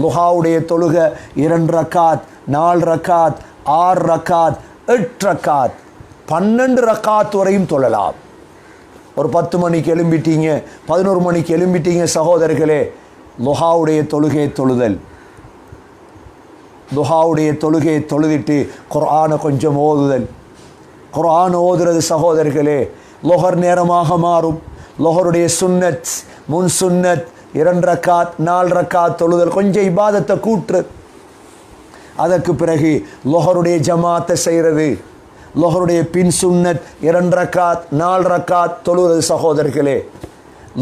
லுஹாவுடைய தொழுக 2 ரக்காத், 4 ரக்காத், 6 ரக்காத், 8 ரக்காத், 12 ரக்காத் வரையும் தொழலாம். ஒரு 10 மணிக்கு எழும்பிட்டீங்க, 11 மணிக்கு எழும்பிட்டீங்க சகோதரர்களே, லுஹாவுடைய தொழுகையை தொழுதல். லுஹாவுடைய தொழுகையை தொழுதிட்டு குர்ஆனை கொஞ்சம் ஓதுதல். குர்ஆன் ஓதுறது சகோதரர்களே லொஹர் நேரமாக மாறும். லொஹருடைய சுன்னத், முன் சுன்னத், 2 ரக்காத், 4 ரக்காத் தொழுதல். கொஞ்சம் இபாதத்தை கூற்று. அதற்கு பிறகு லொஹருடைய ஜமாத்தை செய்கிறது. லொஹருடைய பின் சுன்னத் 2 ரக்காத், 4 ரக்காத் தொழுகிறது சகோதரர்களே.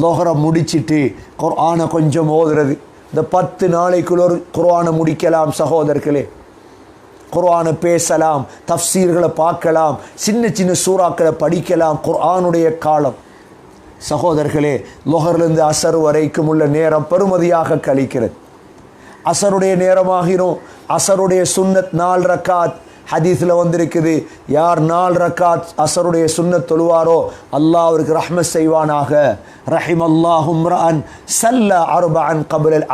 லொஹரை முடிச்சிட்டு குர்ஆனை கொஞ்சம் ஓதுறது. இந்த 10 நாளைக்குள்ள குர்ஆனை முடிக்கலாம் சகோதரர்களே. குர்ஆனை பேசலாம், தஃப்சீர்களை பார்க்கலாம், சின்ன சின்ன சூறாக்களை படிக்கலாம். குர்ஆனுடைய காலம் சகோதரர்களே, லொஹர்லேருந்து அசர் வரைக்கும் உள்ள நேரம் பெருமதியாக கழிக்கிறது. அசருடைய நேரமாகிரும். அசருடைய சுன்னத் 4 ரக்காத். ஹதீஸில் வந்திருக்குது, யார் 4 ரக்காத் அசருடைய சுன்னத் தொழுவாரோ அல்லாஹ் அவருக்கு ரஹ்மத் செய்வானாக. ரஹிமல்லாஹு இம்ரஅன் ஸல்ல அர்பஅன் கப்ல அல்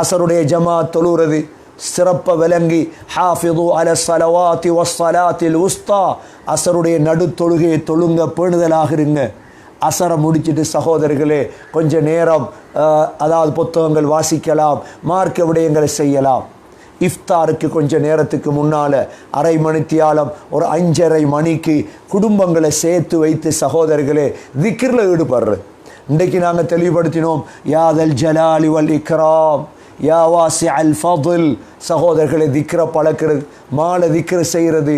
அசருடைய ஜமாத் தொழுகிறது சிறப்ப விளங்கி, ஹாஃபிது அல ஸலவாத்தி வஸ்ஸலாத்தில் உஸ்தா, அசருடைய நடு தொழுகையை தொழுங்க, பேணுதலாக இருங்க. அசரை முடிச்சுட்டு சகோதரர்களே கொஞ்ச நேரம் அதாவது புத்தகங்கள் வாசிக்கலாம், மார்க்க விடயங்களை செய்யலாம். இஃப்தாருக்கு கொஞ்ச நேரத்துக்கு முன்னால் அரை மணித்தியாலம் ஒரு 5:30 மணிக்கு குடும்பங்களை சேர்த்து வைத்து சகோதரர்களே திக்ரில் ஈடுபடுறது. இன்றைக்கு நாங்கள் தெளிவுபடுத்தினோம், யாதல் ஜலாலி வல் இக்ராம் யா வாசி அல் ஃபதுல். சகோதரர்களை திக்ர பழக்கிறது, மாலை திக்ர செய்கிறது.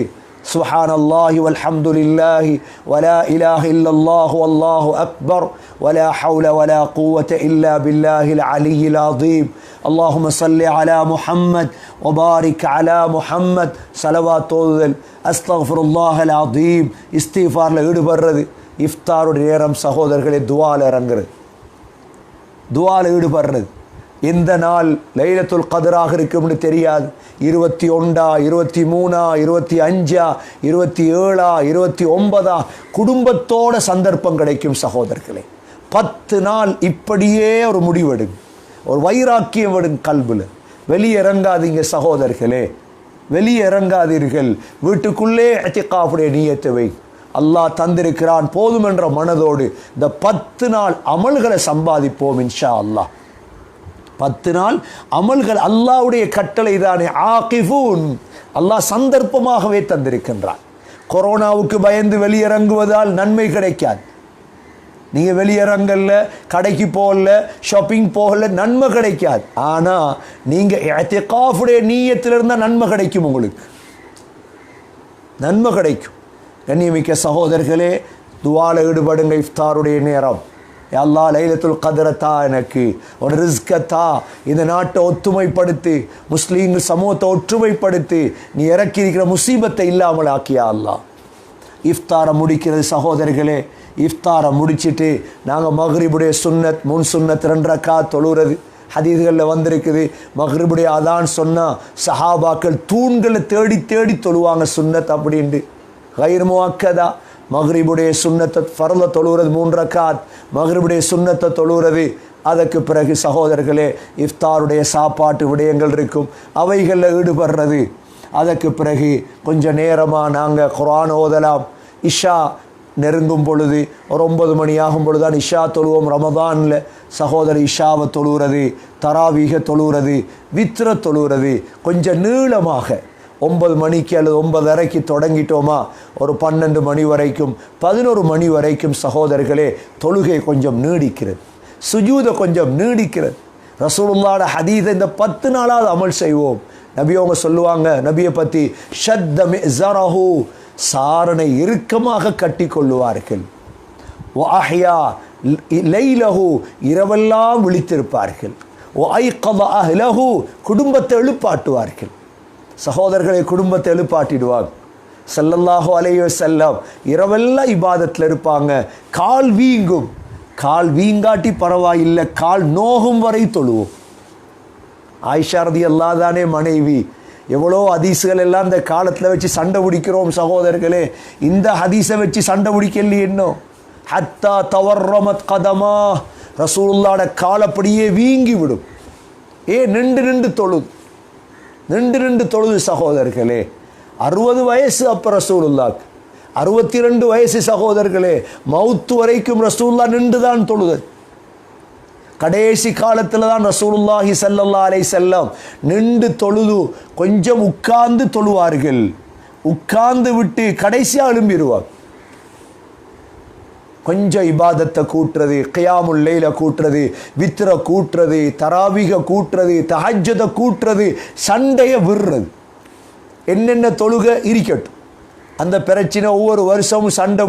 சுப்ஹானல்லாஹி வல்ஹம்துலில்லாஹி வலா இலாஹ இல்லல்லாஹு வல்லாஹு அக்பர் வலா ஹவுல வலா குவத இல்லா பில்லாஹில் அலியில் அதீம். அல்லாஹும்ம ஸல்லி அலா முஹம்மத் வபாரிக் அலா முஹம்மத். ஸலவாத் ஓதுதல், அஸ்தக்ஃபிருல்லாஹல் அதீம், இஸ்திஃபாரில் ஈடுபடுறது. இஃப்தாருடைய நேரம் சகோதரர்களே துஆல இறங்குறது, துஆல ஈடுபடுறது. எந்த நாள் லைலத்துல் கத்ராக இருக்கும்னு தெரியாது. 21, 23, 25, 27, 29 குடும்பத்தோட சந்தர்ப்பம் கிடைக்கும் சகோதரர்களே. 10 நாள் இப்படியே ஒரு முடிவெடுங்க, ஒரு வைராக்கியம் விடுங்க கல்புல. வெளியே இறங்காதீங்க சகோதரர்களே, வெளியே இறங்காதீர்கள். வீட்டுக்குள்ளே இத்திகாஃபுடைய நியத்தை வை. அல்லாஹ் தந்திருக்கிறான் போதும் என்ற மனதோடு இந்த 10 நாள் அமல்களை சம்பாதிப்போம் இன்ஷா அல்லாஹ். 10 நாள் அமல்கள் அல்லாஹ்வுடைய கட்டளை தானே. ஆகிஃபூன், அல்லாஹ் சந்தர்ப்பமாகவே தந்திருக்கின்றான். கொரோனாவுக்கு பயந்து வெளியிறங்குவதால் நன்மை கிடைக்காது. நீங்கள் வெளியிறங்கல்ல, கடைக்கு போகல, ஷாப்பிங் போகல, நன்மை கிடைக்காது. ஆனால் நீங்கள் இஅ்திகாஃபுடைய நீயத்தில் இருந்தால் நன்மை கிடைக்கும், உங்களுக்கு நன்மை கிடைக்கும். கண்ணியமிக்க சகோதரர்களே, துஆல ஈடுபடுங்க. இஃப்தாருடைய நேரம், அல்லாஹ் லைலத்துல் கத்ரத்தா, எனக்கு ஒரு ரிஸ்கத்தா, இந்த நாட்டை ஒத்துமைப்படுத்தி, முஸ்லீம்கள் சமூகத்தை ஒற்றுமைப்படுத்தி, நீ இறக்கி இருக்கிற முசீபத்தை இல்லாமல் ஆக்கியா அல்லாஹ். இஃப்தாரை முடிக்கிறது சகோதரர்களே. இஃப்தாரை முடிச்சுட்டு நாங்கள் மக்ரிபுடைய சுன்னத், முன் சுன்னத் 2 ரக்காத் தொழுகிறது. ஹதீஸ்களில் வந்திருக்குது, மக்ரிபுடைய அதான் சொன்னால் சஹாபாக்கள் தூண்களை தேடி தேடி தொழுவாங்க சுன்னத் அப்படின்ட்டு. கைர் முஅக்கதா, மக்ரிபுடைய சுன்னத்தை ஃபர்ல தொழுகிறது 3 ரக்காத், மக்ரிபுடைய சுன்னத்தை தொழுகிறது. அதற்கு பிறகு சகோதரர்களே இஃப்தாருடைய சாப்பாட்டு விடயங்கள் இருக்கும், அவைகளில் ஈடுபடுறது. அதற்கு பிறகு கொஞ்சம் நேரமாக நாங்கள் குர்ஆன் ஓதலாம். இஷா நெருங்கும் பொழுது ஒரு 9 மணி ஆகும் பொழுது தான் இஷா தொழுவோம். ரமதானில் சகோதர இஷாவை தொழுகிறது, தராவீக தொழுகிறது, வித்ர தொழுகிறது. கொஞ்சம் நீளமாக 9 மணிக்கு அல்லது 9:30க்கு தொடங்கிட்டோமா ஒரு 12 மணி வரைக்கும், 11 மணி வரைக்கும் சகோதரர்களே தொழுகை கொஞ்சம் நீடிக்கிறது, சுஜூத கொஞ்சம் நீடிக்கிறது. ரசூலுல்லாஹ்வோட ஹதீஸை இந்த 10 நாளாவது அமல் செய்வோம். நபி அவங்க சொல்லுவாங்க நபியை பற்றி, ஷத்த மிஸரஹு, சாரனை இறுக்கமாக கட்டி கொள்ளுவார்கள். வஅஹ்யா லைலஹு, இரவெல்லாம் விழித்திருப்பார்கள். வஅய்கத அஹ்லஹு, குடும்பத்தை எழுப்பாட்டுவார்கள். சகோதரர்களை குடும்பத்தை எழுப்பாட்டிடுவாங்க. ஸல்லல்லாஹு அலைஹி வஸல்லம் இரவெல்லாம் இபாதத்தில் இருப்பாங்க. கால் வீங்கும், கால் வீங்காட்டி பரவாயில்லை, கால் நோகும் வரை தொழுவோம். ஆயிஷா ரலியல்லாஹு தானே மனைவி. எவ்வளோ ஹதீஸ்கள் எல்லாம் இந்த காலத்தில் வச்சு சண்டை பிடிக்கிறோம் சகோதரர்களே. இந்த ஹதீஸை வச்சு சண்டை பிடிக்கல இன்னும். ஹத்தா தவர்ரமத் கதமா, ரசூலுல்லாஹ்வோட காலப்படியே வீங்கி விடும். நின்று நின்று தொழுது, நின்று நின்று தொழுது சகோதரர்களே. 60 வயசு அப்போ ரசூலுல்லாஹ்க்கு, 62 வயசு சகோதரர்களே. மவுத்து வரைக்கும் ரசூலுல்லாஹ் நின்று தான் தொழுது. கடைசி காலத்தில் தான் ரசூலுல்லாஹி ஸல்லல்லாஹு அலைஹி வஸல்லம் நின்று தொழுது கொஞ்சம் உட்கார்ந்து தொழுவார்கள். உட்கார்ந்து விட்டு கடைசியாக எழும்பிடுவார். கொஞ்சம் இபாதத்தை கூட்டுறது, கியாமுல் லைல கூட்டுறது, வித்ர கூட்டுறது, தராவீக கூட்டுறது, தஹஜ்ஜுத கூட்டுறது, சண்டையை விடுறது. என்னென்ன தொழுகை இருக்கட்டும், அந்த பிரச்சனை ஒவ்வொரு வருஷமும் சண்டை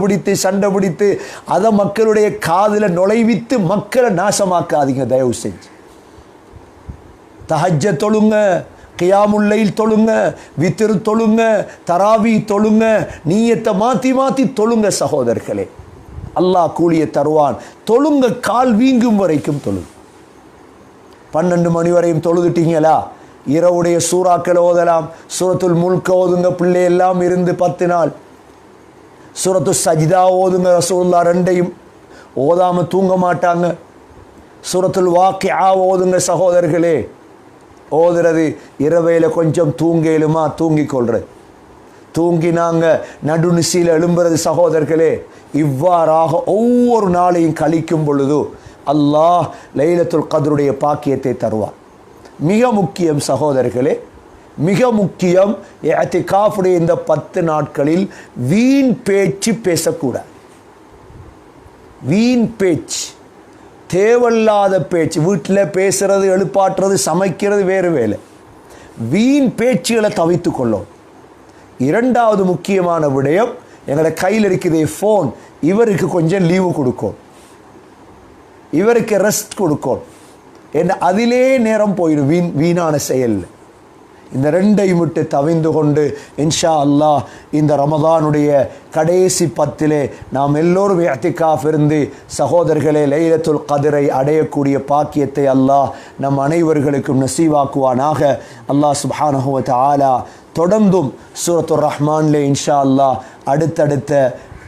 பிடித்து அதை மக்களுடைய காதில் நுழைவித்து மக்களை நாசமாக்காதீங்க தயவு செஞ்சு. தஹஜ்ஜ தொழுங்க, கியாமுல் லைல் தொழுங்க, வித்ர் தொழுங்க, தராவி தொழுங்க, நீயத்தை மாற்றி மாற்றி தொழுங்க சகோதரர்களே. அல்லாஹ் கூலியை தருவான். தொழுங்க, கால் வீங்கும் வரைக்கும் தொழுங்க. 12 மணி வரையும் தொழுதுட்டீங்களா, இரவுடைய சூறாக்கள் ஓதலாம். சூரத்துல் முல்க் ஓதுங்க, பிள்ளை எல்லாம் இருந்து 10 நாள். சூரத்து சஜிதா ஓதுங்க, ரசூலுல்லாஹ் 2ஐயும் ஓதாம தூங்க மாட்டாங்க. சூரத்துல் வாக்கிஆ ஓதுங்க சகோதரர்களே. ஓதுறது இரவையில கொஞ்சம் தூங்கலுமா தூங்கிக் கொள்றது, தூங்கினாங்க நடுநிசையில் எழும்புறது சகோதரர்களே. இவ்வாறாக ஒவ்வொரு நாளையும் கழிக்கும் பொழுது அல்லாஹ் லைலத்துல் கத்ருடைய பாக்கியத்தை தருவார். மிக முக்கியம் சகோதரர்களே, மிக முக்கியம், இஅ்திகாஃபுடைய இந்த 10 நாட்களில் வீண் பேச்சு பேசக்கூடாது. வீண் பேச்சு, தேவையில்லாத பேச்சு, வீட்டில் பேசுறது, எழுப்பாட்டுறது, சமைக்கிறது வேறு வேலை. வீண் பேச்சுகளை தவித்து கொள்ளும். இரண்டாவது முக்கியமான விடயம், எங்களோட கையில் இருக்குது ஃபோன், இவருக்கு கொஞ்சம் லீவு கொடுக்கும், இவருக்கு ரெஸ்ட் கொடுக்கும். என்ன அதிலே நேரம் போயிடும் வீணான செயல். இந்த 2ஐயும் விட்டு தவிந்து கொண்டு இன்ஷா அல்லாஹ் இந்த ரமதானுடைய கடைசி 10 நாம் எல்லோரும் இஅ்திகாஃப் இருந்து சகோதரர்களே லைலத்துல் கத்ரை அடையக்கூடிய பாக்கியத்தை அல்லாஹ் நம் அனைவர்களுக்கும் நசீவாக்குவானாக. அல்லாஹ் சுப்ஹானஹு வ தஆலா தொடர்ந்தும் சூரத்துர் ரஹ்மானிலே இன்ஷா அல்லாஹ் அடுத்தடுத்த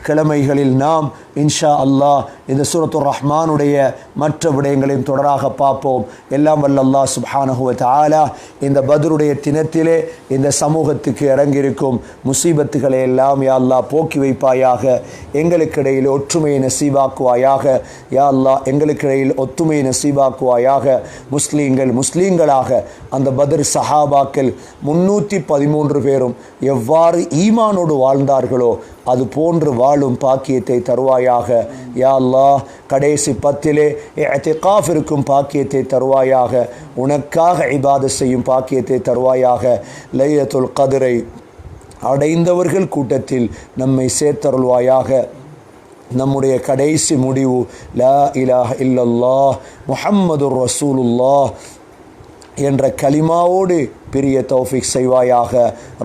கிழமைகளில் நாம் இன்ஷா அல்லாஹ் இந்த சூரத்துர் ரஹ்மானுடைய மற்ற விடயங்களையும் தொடராக பார்ப்போம். எல்லாம் வல்ல அல்லாஹ் சுப்ஹானஹு வ தஆலா இந்த பத்ருடைய தினத்திலே இந்த சமூகத்துக்கு இறங்கியிருக்கும் முசீபத்துகளை எல்லாம் யா அல்லாஹ் போக்கி வைப்பாயாக. எங்களுக்கிடையில் ஒற்றுமையை நசீபாக்குவாயாக. யா அல்லாஹ் எங்களுக்கிடையில் ஒத்துமையை நசீபாக்குவாயாக. முஸ்லீம்களாக அந்த பத்ர் சஹாபாக்கள் 313 பேரும் எவ்வாறு ஈமானோடு வாழ்ந்தார்களோ அது போன்று வாழும் பாக்கியத்தை தருவாயாக. யா அல்லாஹ் கடைசி 10 இஅ்திகாஃப் இருக்கும் பாக்கியத்தை தருவாயாக. உனக்காக இபாதத் செய்யும் பாக்கியத்தை தருவாயாக. லைலத்துல் கத்ரை அடைந்தவர்கள் கூட்டத்தில் நம்மை சேர்த்தருள்வாயாக. நம்முடைய கடைசி முடிவு லா இலாஹ இல்லல்லாஹ் முஹம்மதுர் ரசூலுல்லாஹ் என்ற கலிமாவோடு பிரிய தௌஃபீக் செய்வாயாக.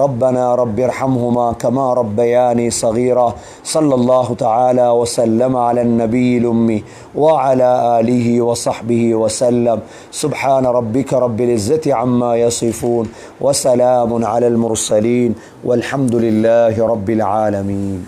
ரப்பனா ரப்பிர்ஹம்ஹுமா கமா ரப்பயானி ஸகீரா. ஸல்லல்லாஹு தஆலா வஸல்லம் அலன் நபியில் உம்மி வஅலா ஆலிஹி வஸஹ்பிஹி வஸல்லம். சுப்ஹான ரப்பிக ரப்பில் இஸ்ஸத்தி அம்மா யஸிஃபூன் வஸலாமுன் அலல் முர்ஸலீன் வல்ஹம்துலில்லாஹி ரப்பில் ஆலமீன்.